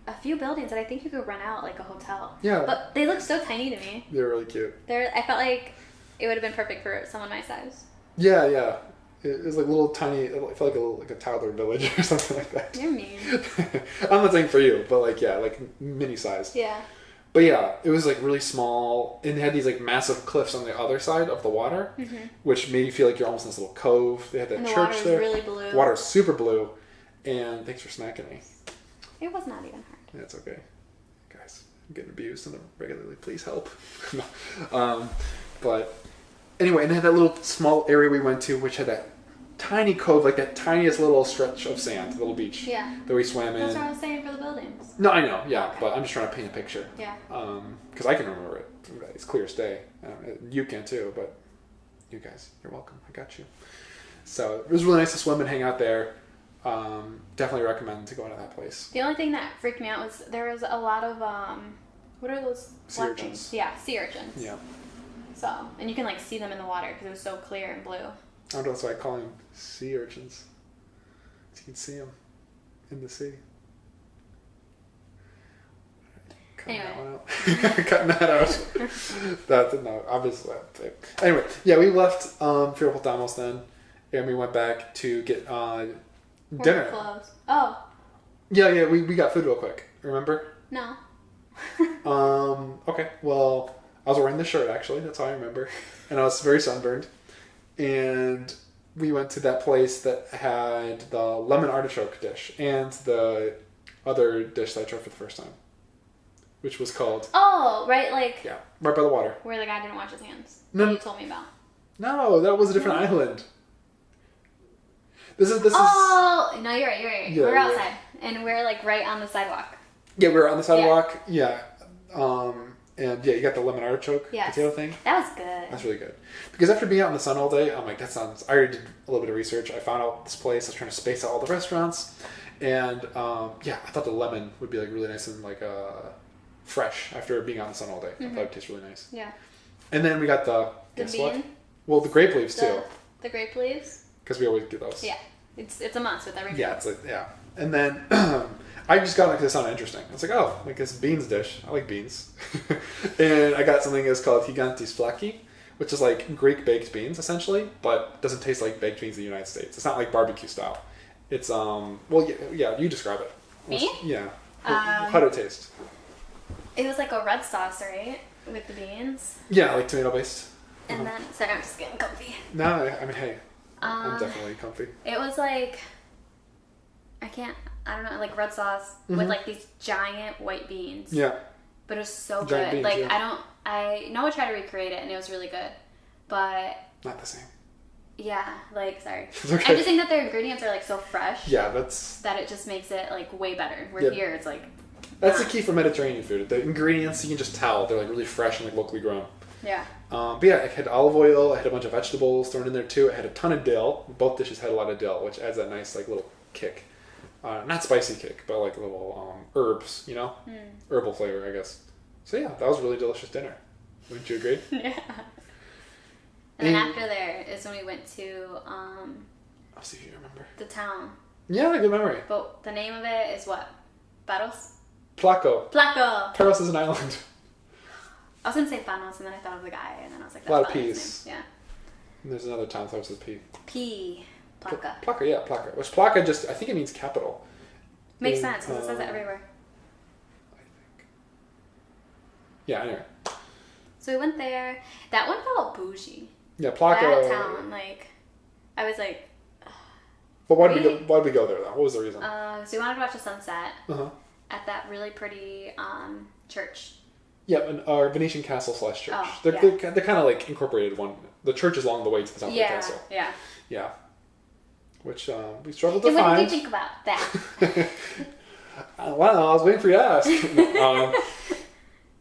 a few buildings that I think you could rent out like a hotel. Yeah. But they look so tiny to me. They're really cute. I felt like it would have been perfect for someone my size. Yeah. It was like little tiny. It felt like a toddler village or something like that. You're mean. I'm not saying for you, but like mini sized. Yeah. But yeah, it was like really small, and they had these like massive cliffs on the other side of the water, which made you feel like you're almost in this little cove. They had that church there. The water was really blue. The water's super blue, and thanks for smacking me. It was not even hard. Yeah, it's okay, guys. I'm getting abused regularly. Please help. But anyway, and they had that little small area we went to, which had that tiny cove, like that tiniest little stretch of sand, the little beach that we swam in. That's what I was saying for the buildings. No, I know, but I'm just trying to paint a picture. Yeah. Because I can remember it. It's clear as day. You can too, but you guys, you're welcome. I got you. So it was really nice to swim and hang out there. Definitely recommend to go into that place. The only thing that freaked me out was there was a lot of what are those sea urchins? Yeah, sea urchins. Yeah. So, and you can like see them in the water because it was so clear and blue. I don't know, that's why I call them sea urchins. You can see them in the sea. Cutting that one out. Cutting that out. No, obviously. Anyway, we left Fira Town then, and we went back to get dinner. Clothes. Oh. Yeah, we got food real quick. Remember? No. Okay, well, I was wearing this shirt actually. That's how I remember. And I was very sunburned. And we went to that place that had the lemon artichoke dish and the other dish that I tried for the first time, which was called... Oh, right, like... Yeah, right by the water. Where the guy didn't wash his hands. No. You told me about. No, that was a different island. This is... Oh, no, you're right. Yeah, we're outside, and we're like right on the sidewalk. Yeah, we were on the sidewalk. Yeah. And you got the lemon artichoke potato thing. That was good. That's really good. Because after being out in the sun all day, I'm like, I already did a little bit of research. I found out this place. I was trying to space out all the restaurants. And I thought the lemon would be like really nice and like fresh after being out in the sun all day. I thought it would taste really nice. Yeah. And then we got the bean? What? Well, the grape leaves too. The grape leaves? Because we always do those. Yeah. It's a must with every meal. Yeah, it's like, And then... I just got it because it sounded interesting. I was like, oh, like this beans dish. I like beans. And I got something that's called Souvlaki, which is like Greek baked beans, essentially, but doesn't taste like baked beans in the United States. It's not like barbecue style. It's, you describe it. Me? Yeah. How did it taste? It was like a red sauce, right? With the beans? Yeah, like tomato based. And then, sorry, I'm just getting comfy. No, I mean, hey, I'm definitely comfy. It was like, I don't know, like red sauce with like these giant white beans. Yeah. But it was so Giant good. beans, Like, yeah. I know I tried to recreate it and it was really good. But, Not the same. yeah, like, sorry. It's okay. I just think that their ingredients are like so fresh. Yeah, that's... That it just makes it like way better. Where Yeah. here it's like... That's the key for Mediterranean food. The ingredients, you can just tell. They're like really fresh and like locally grown. Yeah. But yeah, I had olive oil. I had a bunch of vegetables thrown in there too. I had a ton of dill. Both dishes had a lot of dill, which adds that nice like little kick. Not spicy kick, but like little herbs, you know? Herbal flavor, I guess. So yeah, that was a really delicious dinner. Wouldn't you agree? Yeah. And then after there is when we went to I'll see if you remember. the town. Yeah, good memory. But the name of it is what? Paros? Placo. Placo. Paros is an island. I was gonna say Panos, and then I thought of the guy, and then I was like, that's A lot of probably his P's. name. Yeah. And there's another town that starts with P. P. Placa. Placa, yeah, Placa. Which Placa just, I think it means capital. Makes sense, because it says it everywhere. I think. Yeah, anyway. So we went there. That one felt bougie. Yeah, Placa. That town, like, I was like... But why did we go there, though? What was the reason? So we wanted to watch the sunset Uh-huh. at that really pretty church. Yeah, our Venetian castle / church. Oh, they're yeah. they're kind of like incorporated one. The church is along the way to the top of the castle. Yeah. Yeah. Which we struggled to And find. what did you think about that? Well, I was waiting for you to ask.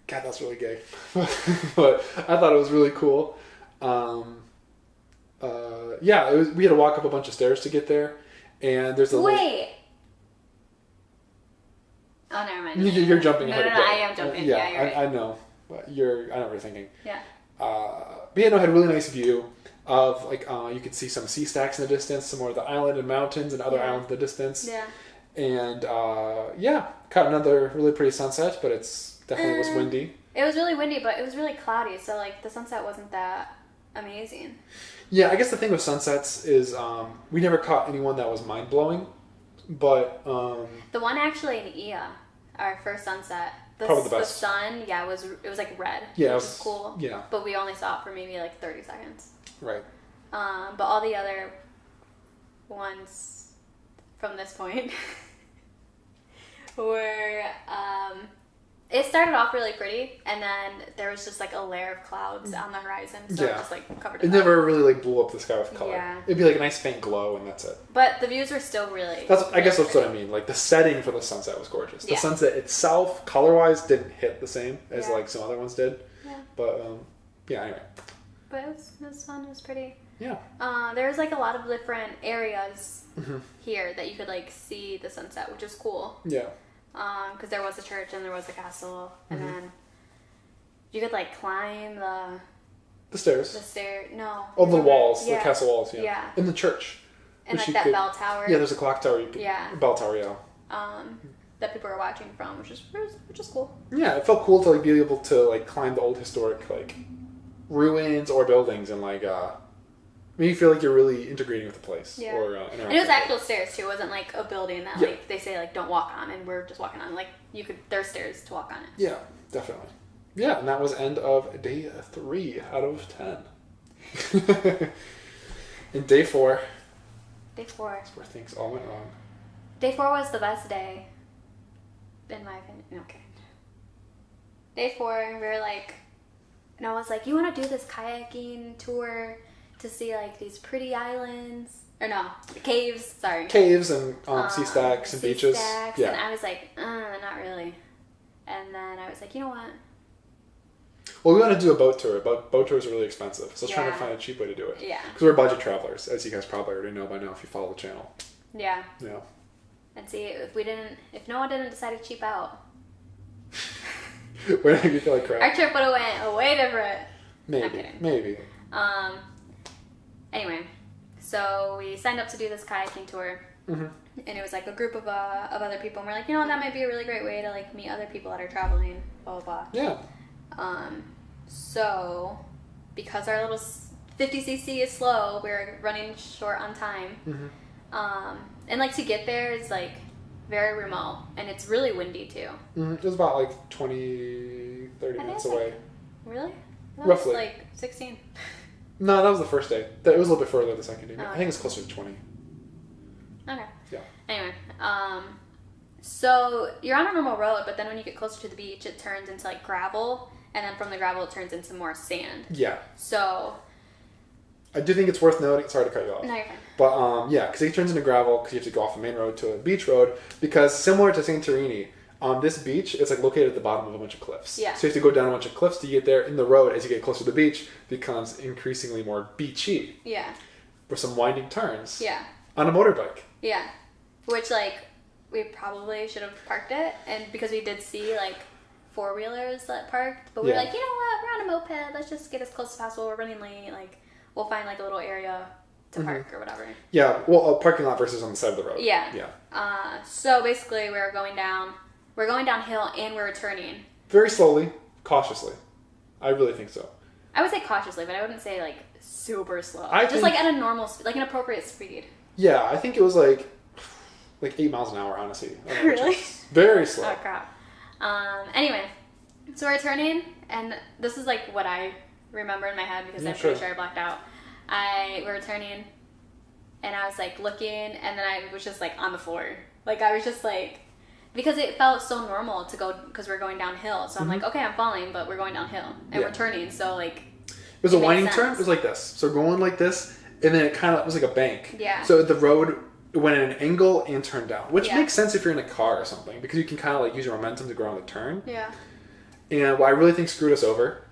God, that's really gay. But I thought it was really cool. Yeah, we had to walk up a bunch of stairs to get there, and there's a Wait. Oh, never mind. You're jumping ahead. No, a bit. I am jumping. Yeah, you're right. I know. But I know what you're thinking. Yeah. But yeah, no, had a really nice view of like you could see some sea stacks in the distance, some more of the island and mountains and other islands in the distance. Yeah. And yeah, caught another really pretty sunset, but it's definitely was windy. It was really windy, but it was really cloudy, so like the sunset wasn't that amazing. Yeah, I guess the thing with sunsets is we never caught anyone that was mind blowing, but the one actually in Oia, our first sunset, probably the best. The sun, yeah, it was like red. Yeah, which was cool. Yeah, but we only saw it for maybe like 30 seconds. Right. But all the other ones from this point were it started off really pretty, and then there was just like a layer of clouds on the horizon, so it just like covered it up. Never really like blew up the sky with color. Yeah. It'd be like a nice faint glow, and that's it. But the views were still really. I guess that's what I mean. Like the setting for the sunset was gorgeous. The sunset itself, color wise, didn't hit the same as like some other ones did. Yeah. But yeah, anyway. But it was fun. It was pretty. Yeah. There was like a lot of different areas here that you could like see the sunset, which was cool. Yeah. Because there was a church and there was a castle, and then you could like climb the stairs. The stair. No. Oh, the walls, yeah. the castle walls. Yeah. Yeah. In the church. And like that bell tower. Yeah, there's a clock tower. Bell tower. Yeah. That people were watching from, which is cool. Yeah, it felt cool to like be able to like climb the old historic like ruins or buildings and like made you feel like you're really integrating with the place. Yeah. Or and it was actual stairs too. It wasn't like a building that like they say like don't walk on, and we're just walking on. Like there's stairs to walk on it. Yeah, definitely. Yeah, and that was end of day 3 out of 10. And day 4. Day 4. That's where things all went wrong. Day 4 was the best day, in my opinion. Okay. Day 4, we were like, and I was like, you want to do this kayaking tour to see like these pretty islands? Or no, caves, sorry. Caves and sea stacks and beaches. Stacks, yeah. And I was like, not really. And then I was like, you know what? Well, we want to do a boat tour, but boat tours are really expensive. So trying to find a cheap way to do it. Yeah. Because we're budget travelers, as you guys probably already know by now if you follow the channel. Yeah. Yeah. And see, if no one didn't decide to cheap out. Where did you feel like crap? Our trip would have went way different. Maybe. Anyway, so we signed up to do this kayaking tour, and it was like a group of other people, and we're like, that might be a really great way to like meet other people that are traveling, blah blah blah. Yeah. So because our little 50cc is slow, we're running short on time. And like to get there is like very remote, and it's really windy too. It was about like 20, 30 minutes away. Really? Roughly. Like 16. No, that was the first day. It was a little bit further the second day. Oh, I think it's closer to 20. Okay. Yeah. Anyway, so you're on a normal road, but then when you get closer to the beach, it turns into like gravel, and then from the gravel, it turns into more sand. Yeah. So. I do think it's worth noting. Sorry to cut you off. No, you're fine. But yeah, because it turns into gravel because you have to go off the main road to a beach road. Because similar to Santorini, this beach is like located at the bottom of a bunch of cliffs. Yeah. So you have to go down a bunch of cliffs to get there. In the road, as you get closer to the beach, becomes increasingly more beachy. Yeah. With some winding turns. Yeah. On a motorbike. Yeah. Which like we probably should have parked it, and because we did see like 4-wheelers that parked, but we were like, you know what, we're on a moped. Let's just get as close as possible. We're running late. Like we'll find like a little area to park or whatever. Yeah. Well, a parking lot versus on the side of the road. Yeah. Yeah. So basically, we're going downhill, and we're returning. Very slowly, cautiously. I really think so. I would say cautiously, but I wouldn't say like super slow. I Just think, like at a normal speed, like an appropriate speed. Yeah, I think it was like 8 miles an hour, honestly. Really? Very slow. Oh crap. Anyway, so we're turning, and this is like what I remember in my head because I'm pretty sure I blacked out. We were turning, and I was like looking, and then I was just like on the floor. Like I was just like, because it felt so normal to go, because we're going downhill. So I'm like, okay, I'm falling, but we're going downhill, and we're turning. So like, it was a winding turn. It was like this. So going like this, and then it kind of was like a bank. Yeah. So the road went at an angle and turned down, which makes sense if you're in a car or something, because you can kind of like use your momentum to go on the turn. Yeah. And what I really think screwed us over,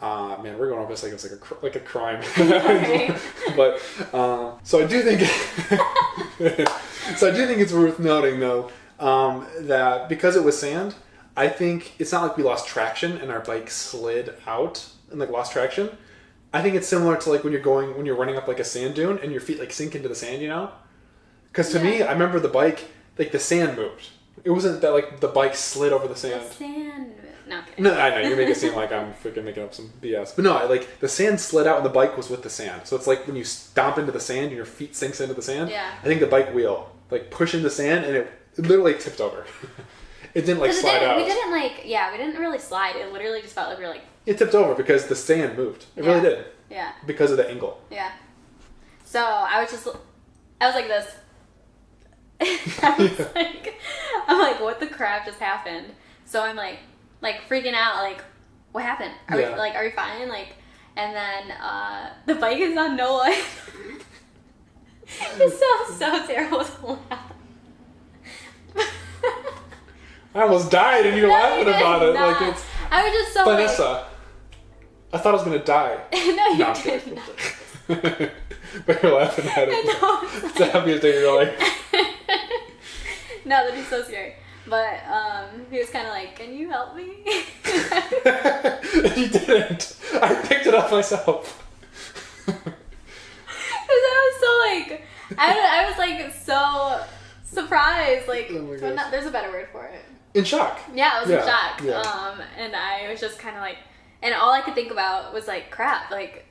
man, we're going over this like it's like a crime. But so I do think, it's worth noting though that because it was sand, I think it's not like we lost traction and our bike slid out and like lost traction. I think it's similar to like when you're running up like a sand dune and your feet like sink into the sand, you know? Because to me, I remember the bike, like the sand moved. It wasn't that like the bike slid over the sand. The sand. No, okay. No, I know you're making it seem like I'm freaking making up some BS, but no, like the sand slid out and the bike was with the sand. So it's like when you stomp into the sand and your feet sinks into the sand. Yeah. I think the bike wheel like pushed into the sand and it literally tipped over. It didn't like slide out. We didn't really slide. It literally just felt like we were like. It tipped over because the sand moved. It really did. Yeah. Because of the angle. Yeah. So I was like this. I'm like, what the crap just happened? So I'm like freaking out, like, what happened? Are we fine? Like, and then the bike is on no light. It sounds so terrible to laugh. I almost died and you're laughing about it. Not. Like it's I was just so Vanessa. I thought I was gonna die. No, you didn't. But you're laughing at it. It's the happiest day of your life. No, that'd be so scary. But he was kind of like, "Can you help me?" He didn't. I picked it up myself. Because I was so like, I was like so surprised. Like, there's a better word for it. In shock. Yeah, I was in shock. Yeah. And I was just kind of like, and all I could think about was like, crap, like,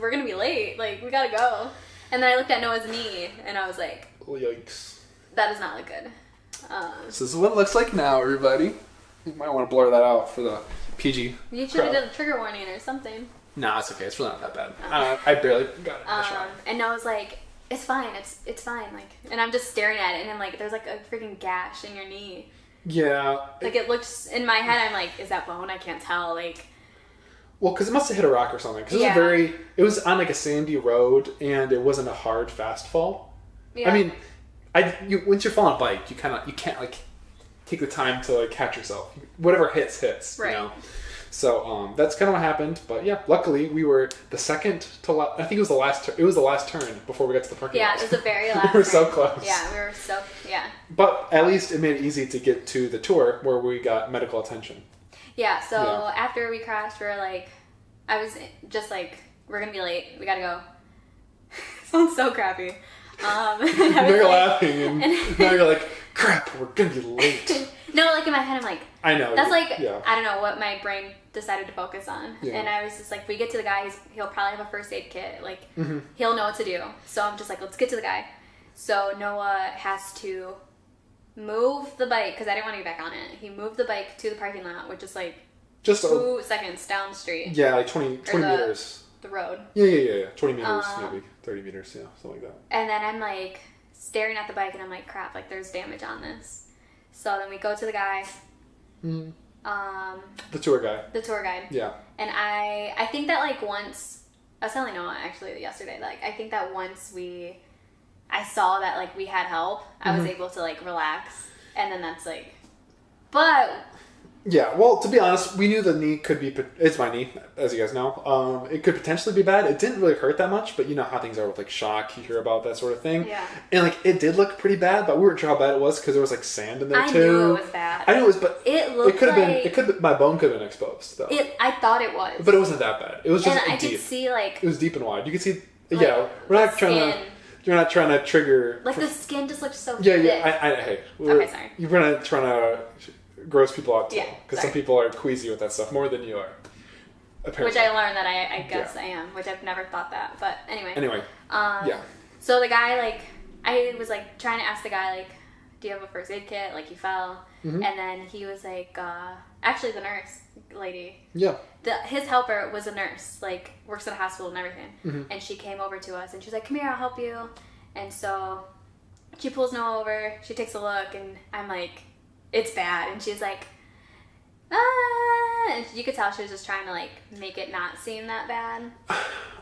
we're gonna be late. Like, we gotta go. And then I looked at Noah's knee, and I was like, yikes. That does not look good. This is what it looks like now, everybody. You might want to blur that out for the PG. You should have done a trigger warning or something. Nah, it's okay. It's really not that bad. I barely got it in the shot. And Noah's like, it's fine. It's fine. Like, and I'm just staring at it, and I'm like, there's like a freaking gash in your knee. Yeah. Like, it looks, in my head, I'm like, is that bone? I can't tell. Like. Well, because it must have hit a rock or something. Because it was on like a sandy road, and it wasn't a hard, fast fall. Yeah. I mean, once you're falling on a bike, you can't like take the time to like catch yourself. Whatever hits, right. You know. So that's kind of what happened. But yeah, luckily we were the second to I think it was the last. It was the last turn before we got to the parking lot. Yeah, it was the very last. We were so close. Yeah, we were so But at least it made it easy to get to the tour where we got medical attention. Yeah. So after we crashed, we were like, I was just like, we're gonna be late. We gotta go. Sounds so crappy. Now you're laughing, and now you're like, crap, we're gonna be late. No, like in my head, I'm like, I know. That's like, I don't know what my brain decided to focus on. Yeah. And I was just like, if we get to the guy, he'll probably have a first aid kit. Like, he'll know what to do. So I'm just like, let's get to the guy. So Noah has to move the bike, because I didn't want to get back on it. He moved the bike to the parking lot, which is like Just 2 seconds down the street. Yeah, like 20 meters. The road. Yeah. 20 meters, maybe 30 meters, yeah, something like that. And then I'm like staring at the bike, and I'm like, crap, like there's damage on this. So then we go to the guy. Mm-hmm. The tour guy. The tour guide. Yeah. And I think that like once, I was telling Noah actually yesterday, like I think that once I saw that like we had help, I was able to like relax, and then that's like, but. Yeah, well, to be honest, we knew the knee could be, it's my knee, as you guys know. It could potentially be bad. It didn't really hurt that much, but you know how things are with like shock, you hear about that sort of thing. Yeah. And like, it did look pretty bad, but we weren't sure how bad it was because there was like sand in there too. I knew it was bad. I knew it was, but it could have been, my bone could have been exposed though. I thought it was. But it wasn't that bad. It was just and I deep. could see like. It was deep and wide. You could see, like, yeah, we're not trying to trigger. Like the skin just looked so thick. thick. Yeah, hey. Okay, sorry. You're not trying to gross people out too. Yeah, because some people are queasy with that stuff more than you are. Apparently. Which I learned that I guess I am, which I've never thought that. But anyway. Yeah. So the guy, like, I was like trying to ask the guy, like, do you have a first aid kit? Like, you fell. Mm-hmm. And then he was like, actually the nurse lady. Yeah. His helper was a nurse, like, works at a hospital and everything. Mm-hmm. And she came over to us and she was like, come here, I'll help you. And so she pulls Noah over, she takes a look, and I'm like, it's bad. And she's like, and you could tell she was just trying to like make it not seem that bad.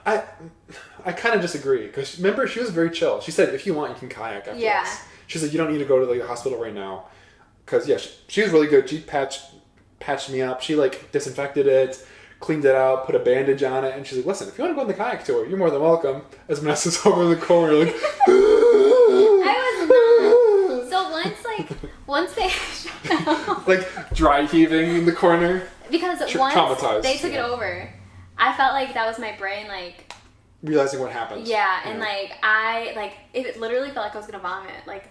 I kind of disagree because remember she was very chill. She said if you want you can kayak after this. She said you don't need to go to like, the hospital right now because she was really good. She patched me up. She like disinfected it, cleaned it out, put a bandage on it, and she's like, listen, if you want to go on the kayak tour, you're more than welcome. As Vanessa's over in the corner like. I was not. So once they like dry heaving in the corner because once they took it over, I felt like that was my brain like realizing what happened. Yeah, and it literally felt like I was gonna vomit. Like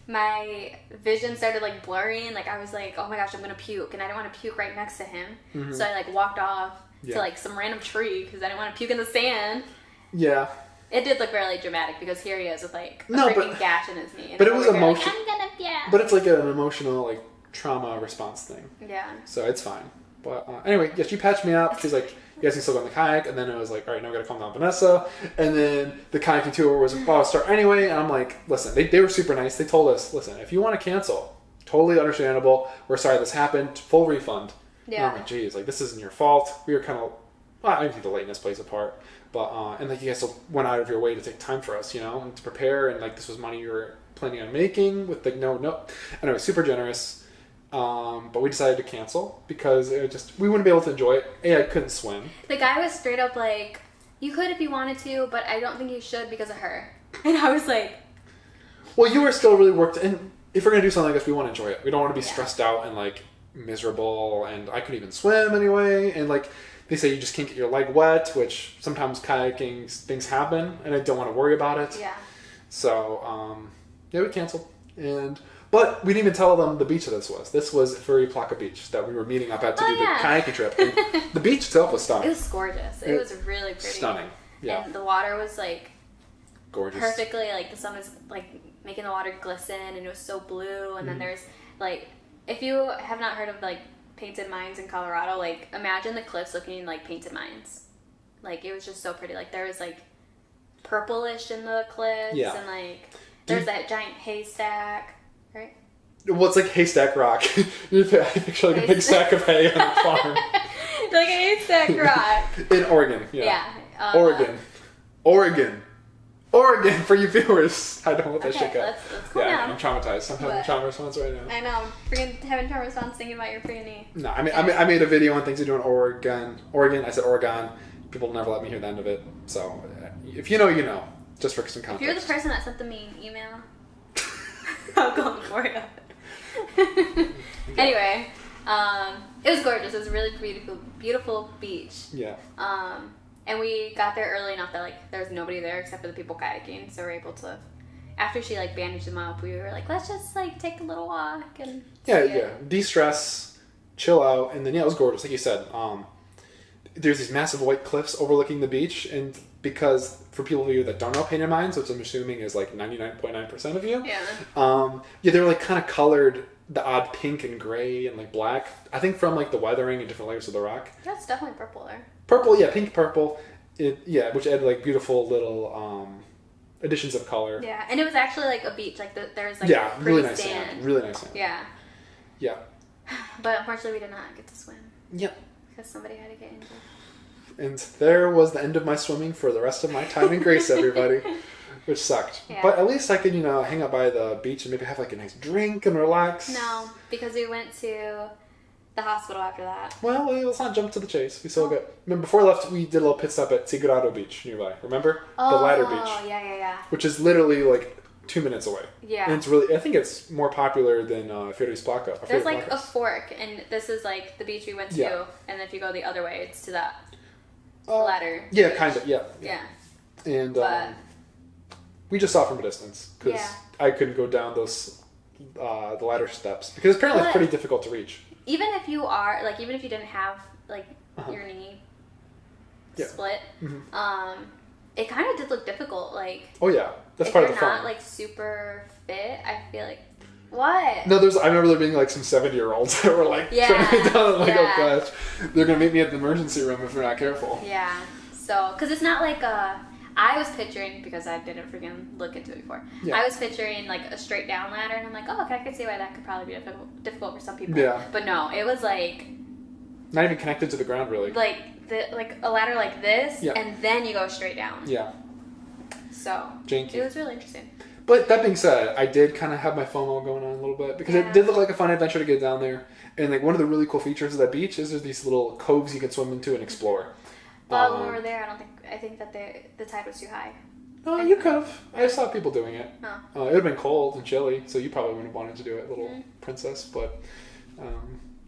my vision started like blurring. Like I was like, oh my gosh, I'm gonna puke, and I didn't want to puke right next to him. Mm-hmm. So I like walked off to like some random tree because I didn't want to puke in the sand. Yeah. It did look really dramatic because here he is with like a freaking gash in his knee. But it was emotional. Like, I'm gonna, But it's like an emotional like trauma response thing. Yeah. So it's fine. But anyway, yeah, she patched me up. She's like, you guys can still go on the kayak. And then it was like, all right, now we gotta calm down Vanessa. And then the kayaking tour was about to start anyway. And I'm like, listen, they were super nice. They told us, listen, if you want to cancel, totally understandable. We're sorry this happened. Full refund. Yeah. And I'm like, geez, like this isn't your fault. We were kind of, I think the lateness plays a part. But, and like you guys still went out of your way to take time for us, you know, and to prepare. And like this was money you were planning on making with like, no. Anyway, super generous. But we decided to cancel because we wouldn't be able to enjoy it. I couldn't swim. The guy was straight up like, you could if you wanted to, but I don't think you should because of her. And I was like, well, you were still really worked. And if we're going to do something like this, we want to enjoy it. We don't want to be stressed out and like miserable. And I couldn't even swim anyway. And like, they say you just can't get your leg wet, which sometimes kayaking things happen, and I don't want to worry about it. Yeah. So, we canceled. But we didn't even tell them the beach that this was. This was Ferry Beach that we were meeting up at to do the kayaking trip. And the beach itself was stunning. It was gorgeous. It was really pretty. Stunning. Yeah. And the water was like gorgeous. Perfectly, like the sun was like making the water glisten, and it was so blue. And then there's like, if you have not heard of like Painted Mines in Colorado, like imagine the cliffs looking like Painted Mines. Like it was just so pretty. Like there was like purplish in the cliffs, and like there's that giant haystack, right? Well, it's like haystack rock. You picture like a big stack of hay on a farm. Like a haystack rock. In Oregon, yeah. Oregon for you viewers. I don't know what that shit got. Let's cool down. I'm traumatized. I'm having trauma response right now. I know. Freaking having trauma response thinking about your freaking knee. No, I made a video on things to do in Oregon. I said Oregon. People never let me hear the end of it. So if you know, you know. Just for some context. If you're the person that sent the mean email, I'll go for you. Anyway, it was gorgeous. It was a really beautiful beach. Yeah. And we got there early enough that like there was nobody there except for the people kayaking, so we're able to. After she like bandaged them up, we were like, let's just like take a little walk and. Yeah. De-stress, chill out, and then it was gorgeous, like you said. There's these massive white cliffs overlooking the beach, and because for people of you that don't know Painted Mines, which I'm assuming is like 99.9% of you. Yeah. They were like kind of colored the odd pink and gray and like black. I think from like the weathering and different layers of the rock. That's definitely purple there. Purple, yeah, pink, purple. Which added like beautiful little additions of color. Yeah, and it was actually like a beach. Like there's like a really nice sand. sand. Really nice sand. Yeah. Yeah. But unfortunately, we did not get to swim. Yep. Because somebody had to get injured. And there was the end of my swimming for the rest of my time in Greece, everybody. Which sucked. Yeah. But at least I could, hang out by the beach and maybe have like a nice drink and relax. No, because we went to the hospital after that. Well, let's not jump to the chase. We still got... Remember, before we left, we did a little pit stop at Sigurado Beach nearby. Remember? Oh, the ladder beach. Oh, yeah. Which is literally like 2 minutes away. Yeah. And it's really... I think it's more popular than Ferry's Plaka. There's like a fork, and this is like the beach we went to, and then if you go the other way, it's to that ladder. Yeah, beach. kind of, yeah. And we just saw it from a distance, because I couldn't go down those the ladder steps, because apparently it's pretty difficult to reach. Even if you didn't have like your knee split, it kind of did look difficult. Like, oh yeah, that's part of the fun. If you're not like super fit, I feel like what? No, I remember there being like some 70-year-olds that were like trying to get down. Like, oh gosh, they're gonna meet me at the emergency room if we're not careful. Yeah. So, because it's not like I was picturing, because I didn't freaking look into it before. Yeah. I was picturing like a straight down ladder, and I'm like, oh, okay, I could see why that could probably be difficult for some people. Yeah. But no, it was like not even connected to the ground, really. Like a ladder like this, and then you go straight down. Yeah. So janky. It was really interesting. But that being said, I did kind of have my FOMO going on a little bit, because it did look like a fun adventure to get down there. And like one of the really cool features of that beach is there's these little coves you can swim into and explore. But when we were there, I think that the tide was too high. Oh, you could have. I saw people doing it. Oh. It would have been cold and chilly, so you probably wouldn't have wanted to do it, little princess. But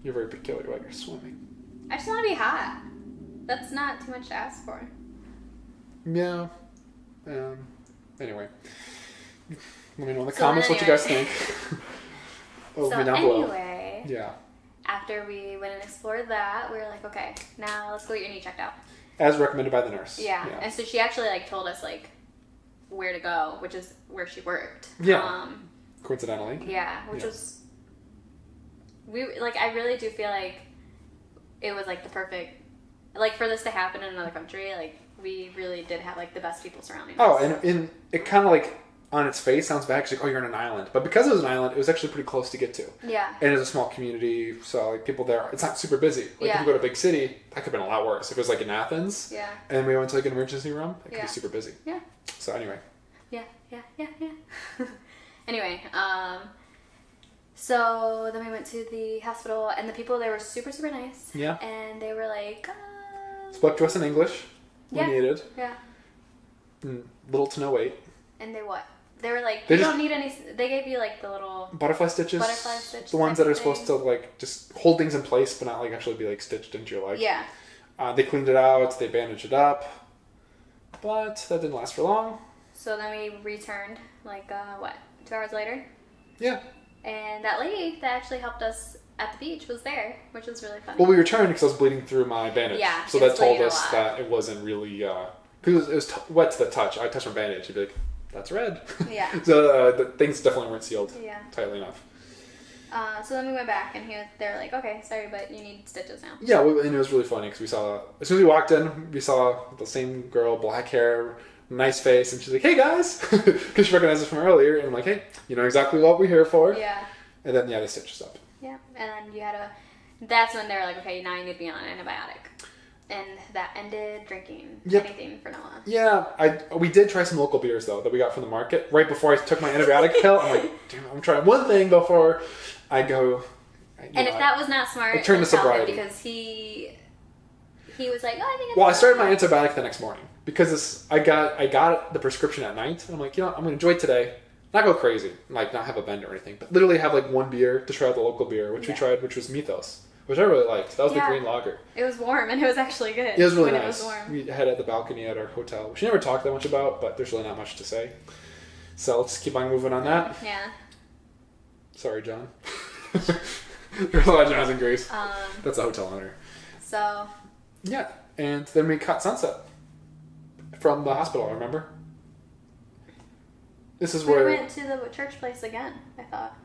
you're very particular about your swimming. I just want to be hot. That's not too much to ask for. Yeah. Anyway. Let me know in the comments what you guys think. Anyway. Yeah. After we went and explored that, we were like, okay, now let's go get your knee checked out. As recommended by the nurse. Yeah. And so she actually like told us like where to go, which is where she worked. Yeah. Coincidentally. Yeah, which was I really do feel like it was like the perfect, like for this to happen in another country, like we really did have like the best people surrounding us. Oh, and it kind of like on its face sounds bad, like, oh, you're on an island. But because it was an island, it was actually pretty close to get to. Yeah. And it's a small community, so like people there, it's not super busy. Like if you go to a big city, that could have been a lot worse. If it was like in Athens, and we went to like an emergency room, it could be super busy. Yeah. So anyway. Yeah. Anyway, so then we went to the hospital, and the people there were super, super nice. Yeah. And they were like, spoke to us in English when needed. Yeah. Little to no wait. And they what? They were like, you don't need any... They gave you, like, the little... Butterfly stitches. The ones that are supposed to, like, just hold things in place, but not, like, actually be, like, stitched into your leg. Yeah. They cleaned it out. They bandaged it up. But that didn't last for long. So then we returned, like, 2 hours later? Yeah. And that lady that actually helped us at the beach was there, which was really funny. Well, we returned because I was bleeding through my bandage. Yeah. So that told us that it wasn't really... because it was wet to the touch. I touched my bandage. You'd be like... That's red. Yeah. So the things definitely weren't sealed tightly enough. So then we went back, and they were like, okay, sorry, but you need stitches now. Yeah, and it was really funny, because we saw, as soon as we walked in, we saw the same girl, black hair, nice face, and she's like, hey guys, because she recognized us from earlier, and I'm like, hey, you know exactly what we're here for. Yeah. And then, they stitched us up. Yeah, and then you had that's when they were like, okay, now you need to be on an antibiotic. And that ended drinking anything for Noah. Yeah, we did try some local beers, though, that we got from the market. Right before I took my antibiotic pill, I'm like, damn, I'm trying one thing before I go... And if that was not smart, I turned to sobriety. Because he was like, oh, I think it's... Well, I started my antibiotic the next morning. Because I got the prescription at night. And I'm like, I'm going to enjoy it today. Not go crazy. Like, not have a bend or anything. But literally have, like, one beer to try out the local beer, which we tried, which was Mythos. Which I really liked. That was the green lager. It was warm, and it was actually good. It was really nice. It was warm. We had it at the balcony at our hotel, which we never talked that much about, but there's really not much to say. So let's keep on moving on that. Yeah. Sorry, John. There's a lot of Johns in Greece. That's a hotel owner. So. Yeah, and then we caught sunset from the hospital, remember? This is where... We went to the church place again, I thought.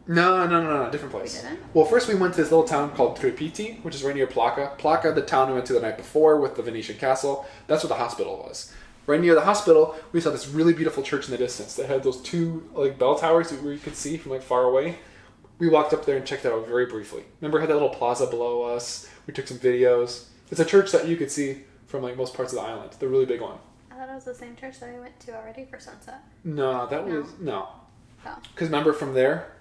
No, different place. We didn't? Well, first we went to this little town called Trapatselis, which is right near Plaka. Plaka, the town we went to the night before with the Venetian castle, that's where the hospital was. Right near the hospital, we saw this really beautiful church in the distance that had those two like bell towers where you could see from like far away. We walked up there and checked it out very briefly. Remember, it had that little plaza below us. We took some videos. It's a church that you could see from like most parts of the island. The really big one. I thought it was the same church that we went to already for sunset. No, that was no. Oh. Because remember from there,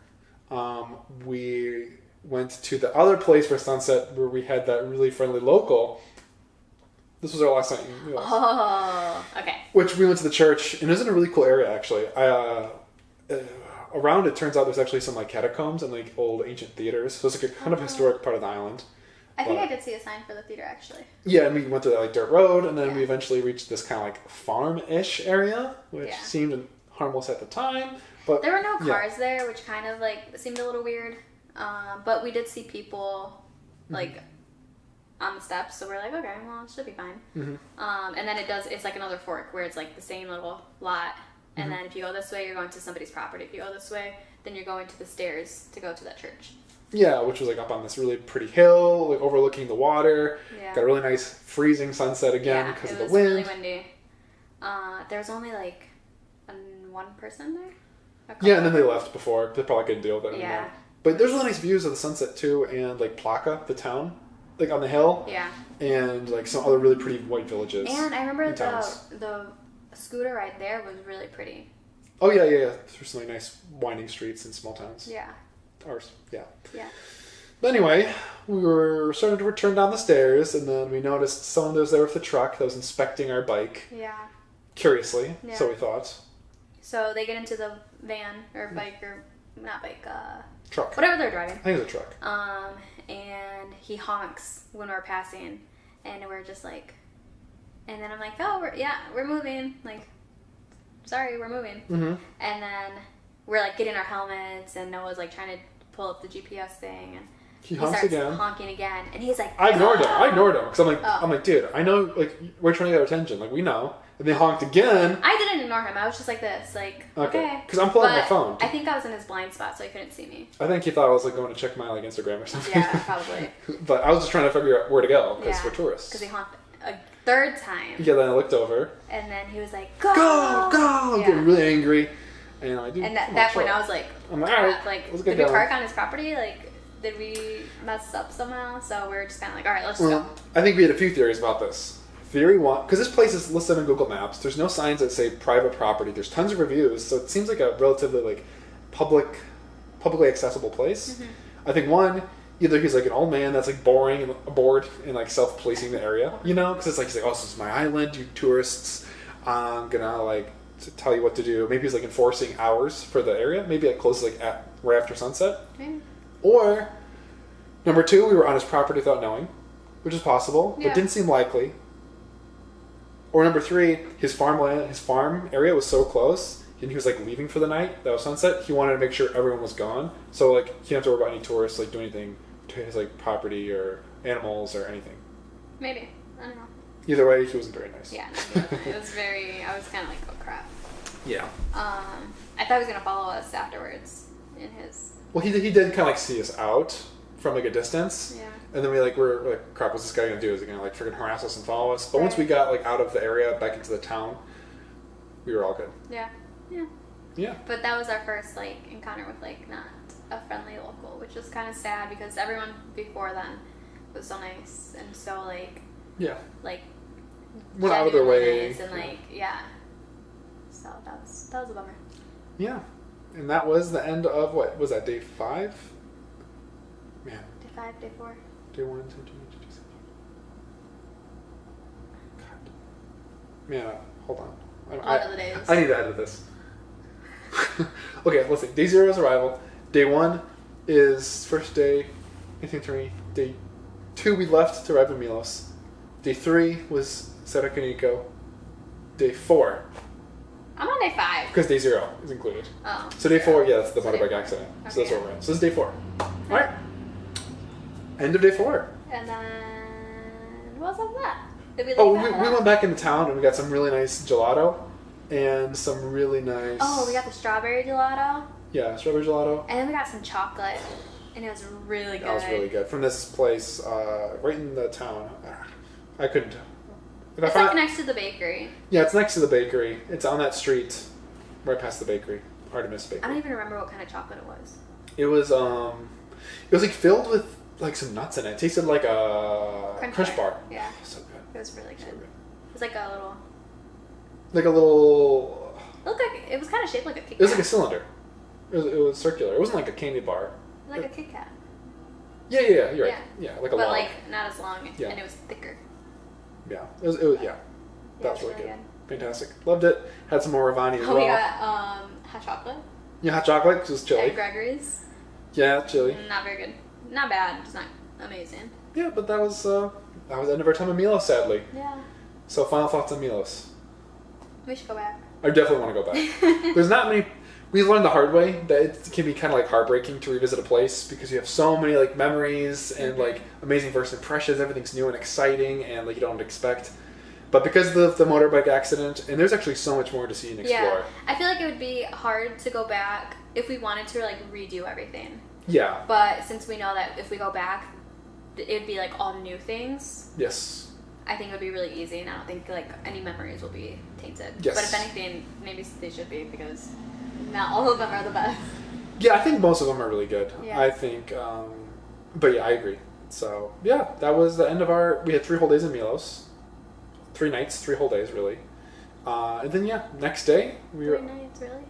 we went to the other place for sunset where we had that really friendly local. This was our last night in Milos. Oh, okay. Which we went to the church, and it was in a really cool area actually. Around it turns out there's actually some like catacombs and like old ancient theaters. So it's like a kind of historic part of the island. I think I did see a sign for the theater actually. Yeah, and we went to that like dirt road, and then we eventually reached this kind of like farm-ish area, which seemed harmless at the time. But there were no cars there, which kind of like seemed a little weird. But we did see people like on the steps, so we're like, okay, well, it should be fine. Mm-hmm. And then it's like another fork where it's like the same little lot. And then if you go this way, you're going to somebody's property. If you go this way, then you're going to the stairs to go to that church. Yeah, which was like up on this really pretty hill, like overlooking the water. Yeah. Got a really nice freezing sunset again because of the wind. It was really windy. There was only like one person there. Yeah, and then they left before. They probably couldn't deal with it anymore. But there's really nice views of the sunset too, and like Plaka, the town, like on the hill. Yeah. And like some other really pretty white villages. And I remember the scooter ride there was really pretty. Oh yeah. Through some like nice winding streets in small towns. Yeah. Ours, yeah. Yeah. But anyway, we were starting to return down the stairs, and then we noticed someone that was there with a truck that was inspecting our bike. Yeah. Curiously, so we thought. So they get into the van, or bike, or not bike, truck. Whatever they're driving. I think it's a truck. And he honks when we're passing, and we're just like, and then I'm like, oh, we're moving. Like, sorry, we're moving. Mm-hmm. And then we're like getting our helmets, and Noah's like trying to pull up the GPS thing, and he starts honking again, and he's like, I ignored him because I'm like, dude, I know, like, we're trying to get our attention, like, we know. And they honked again. I didn't ignore him. I was just like this, like, okay. Because I'm pulling my phone. I think I was in his blind spot, so he couldn't see me. I think he thought I was like going to check my like Instagram or something. Yeah, probably. But I was just trying to figure out where to go because we're tourists. Because he honked a third time. Yeah, then I looked over. And then he was like, go! I'm getting really angry. And I do. And at that point, I was like, I'm like, all right, like, did we park on his property? Like, did we mess up somehow? So we were just kind of like, all right, let's just go. I think we had a few theories about this. Theory one, because this place is listed on Google Maps. There's no signs that say private property. There's tons of reviews, so it seems like a relatively like publicly accessible place. Mm-hmm. I think one, either he's like an old man that's like bored and like self-policing the area, you know, because it's like he's like, oh, this is my island, you tourists. I'm gonna like to tell you what to do. Maybe he's like enforcing hours for the area. Maybe it closes like right after sunset. Okay. Or number two, we were on his property without knowing, which is possible, but didn't seem likely. Or number three, his farm area was so close, and he was like leaving for the night. That was sunset. He wanted to make sure everyone was gone, so like he didn't have to worry about any tourists like doing anything to his like property or animals or anything. Maybe, I don't know. Either way, he wasn't very nice. Yeah, it was very. I was kind of like, oh crap. Yeah. I thought he was gonna follow us afterwards in his. Well, he did kind of like see us out from like a distance. Yeah. And then we're like, crap, what's this guy gonna do? Is he gonna like freaking harass us and follow us? But once we got like out of the area, back into the town, we were all good. Yeah. Yeah. Yeah. But that was our first like encounter with like not a friendly local, which is kind of sad because everyone before then was so nice and so like. Yeah. Like. Went out of their way. Nice and like So that was a bummer. Yeah. And that was the end of what was that, day 5? Man. Day 5, day 4. Day 1, 2, 3, 4. God. Man, hold on. I need to edit this. Okay, let's see. Day 0 is arrival. Day 1 is first day, 18th. Day 2 we left to arrive in Milos. Day 3 was Santorini. Day 4. I'm on day 5. Because day 0 is included. Oh. So day 4, that's the motorbike accident. Okay, so that's what we're in. So this is day 4. Alright. End of day 4. And then what was after that? Did we we went back into town and we got some really nice gelato. and some really nice... Oh, we got the strawberry gelato. Yeah, strawberry gelato. And then we got some chocolate. And it was really good. That was really good. From this place, right in the town. I couldn't... It's like next to the bakery. Yeah, it's next to the bakery. It's on that street, right past the bakery. Artemis Bakery. I don't even remember what kind of chocolate it was. It was like filled with like some nuts in it. It tasted like a Crunch bar. Yeah. So good. It was really good. So good. It was like a little... Like a little... It looked like... It was kind of shaped like a Kit Kat. It was like a cylinder. It was circular. It wasn't like a candy bar. Like a Kit Kat. Yeah, you're right. Yeah, like a But log. like not as long, and it was thicker. Yeah, it was yeah. That was really good. Fantastic. Loved it. Had some more Ravani as well. We got hot chocolate. Yeah, hot chocolate, because it's chili. At Gregory's. Yeah, chili. Not very good. Not bad, just not amazing. Yeah, but that was the end of our time at Milos, sadly. Yeah. So final thoughts on Milos. We should go back. I definitely want to go back. There's not many... We learned the hard way that it can be kind of like heartbreaking to revisit a place because you have so many like memories and like amazing first impressions. Everything's new and exciting and like you don't expect. But because of the motorbike accident, and there's actually so much more to see and explore. Yeah, I feel like it would be hard to go back if we wanted to like redo everything. Yeah. But since we know that if we go back, it would be like all new things. Yes. I think it would be really easy, and I don't think like any memories will be tainted. Yes. But if anything, maybe they should be because not all of them are the best. Yeah, I think most of them are really good. Yeah. I think, but yeah, I agree. So yeah, that was the end of we had 3 whole days in Milos. 3 nights, 3 whole days really. And then yeah, next day we were... 3 nights, really?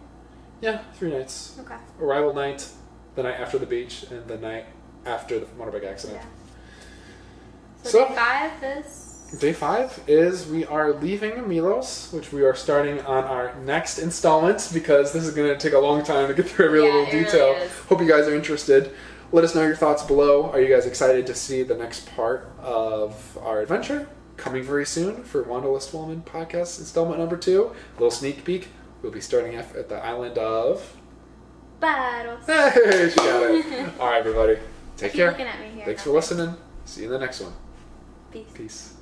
Yeah, 3 nights. Okay. Arrival night, the night after the beach, and the night after the motorbike accident. Yeah. So day 5 is... Day 5 is we are leaving Milos, which we are starting on our next installment because this is going to take a long time to get through every little detail. Really is. Hope you guys are interested. Let us know your thoughts below. Are you guys excited to see the next part of our adventure? Coming very soon for Wanderlust Woman podcast installment number 2. A little sneak peek. We'll be starting at the island of... Battles. Hey, she got it. All right, everybody. Take care. Looking at me here. Thanks for listening. See you in the next one. Peace. Peace.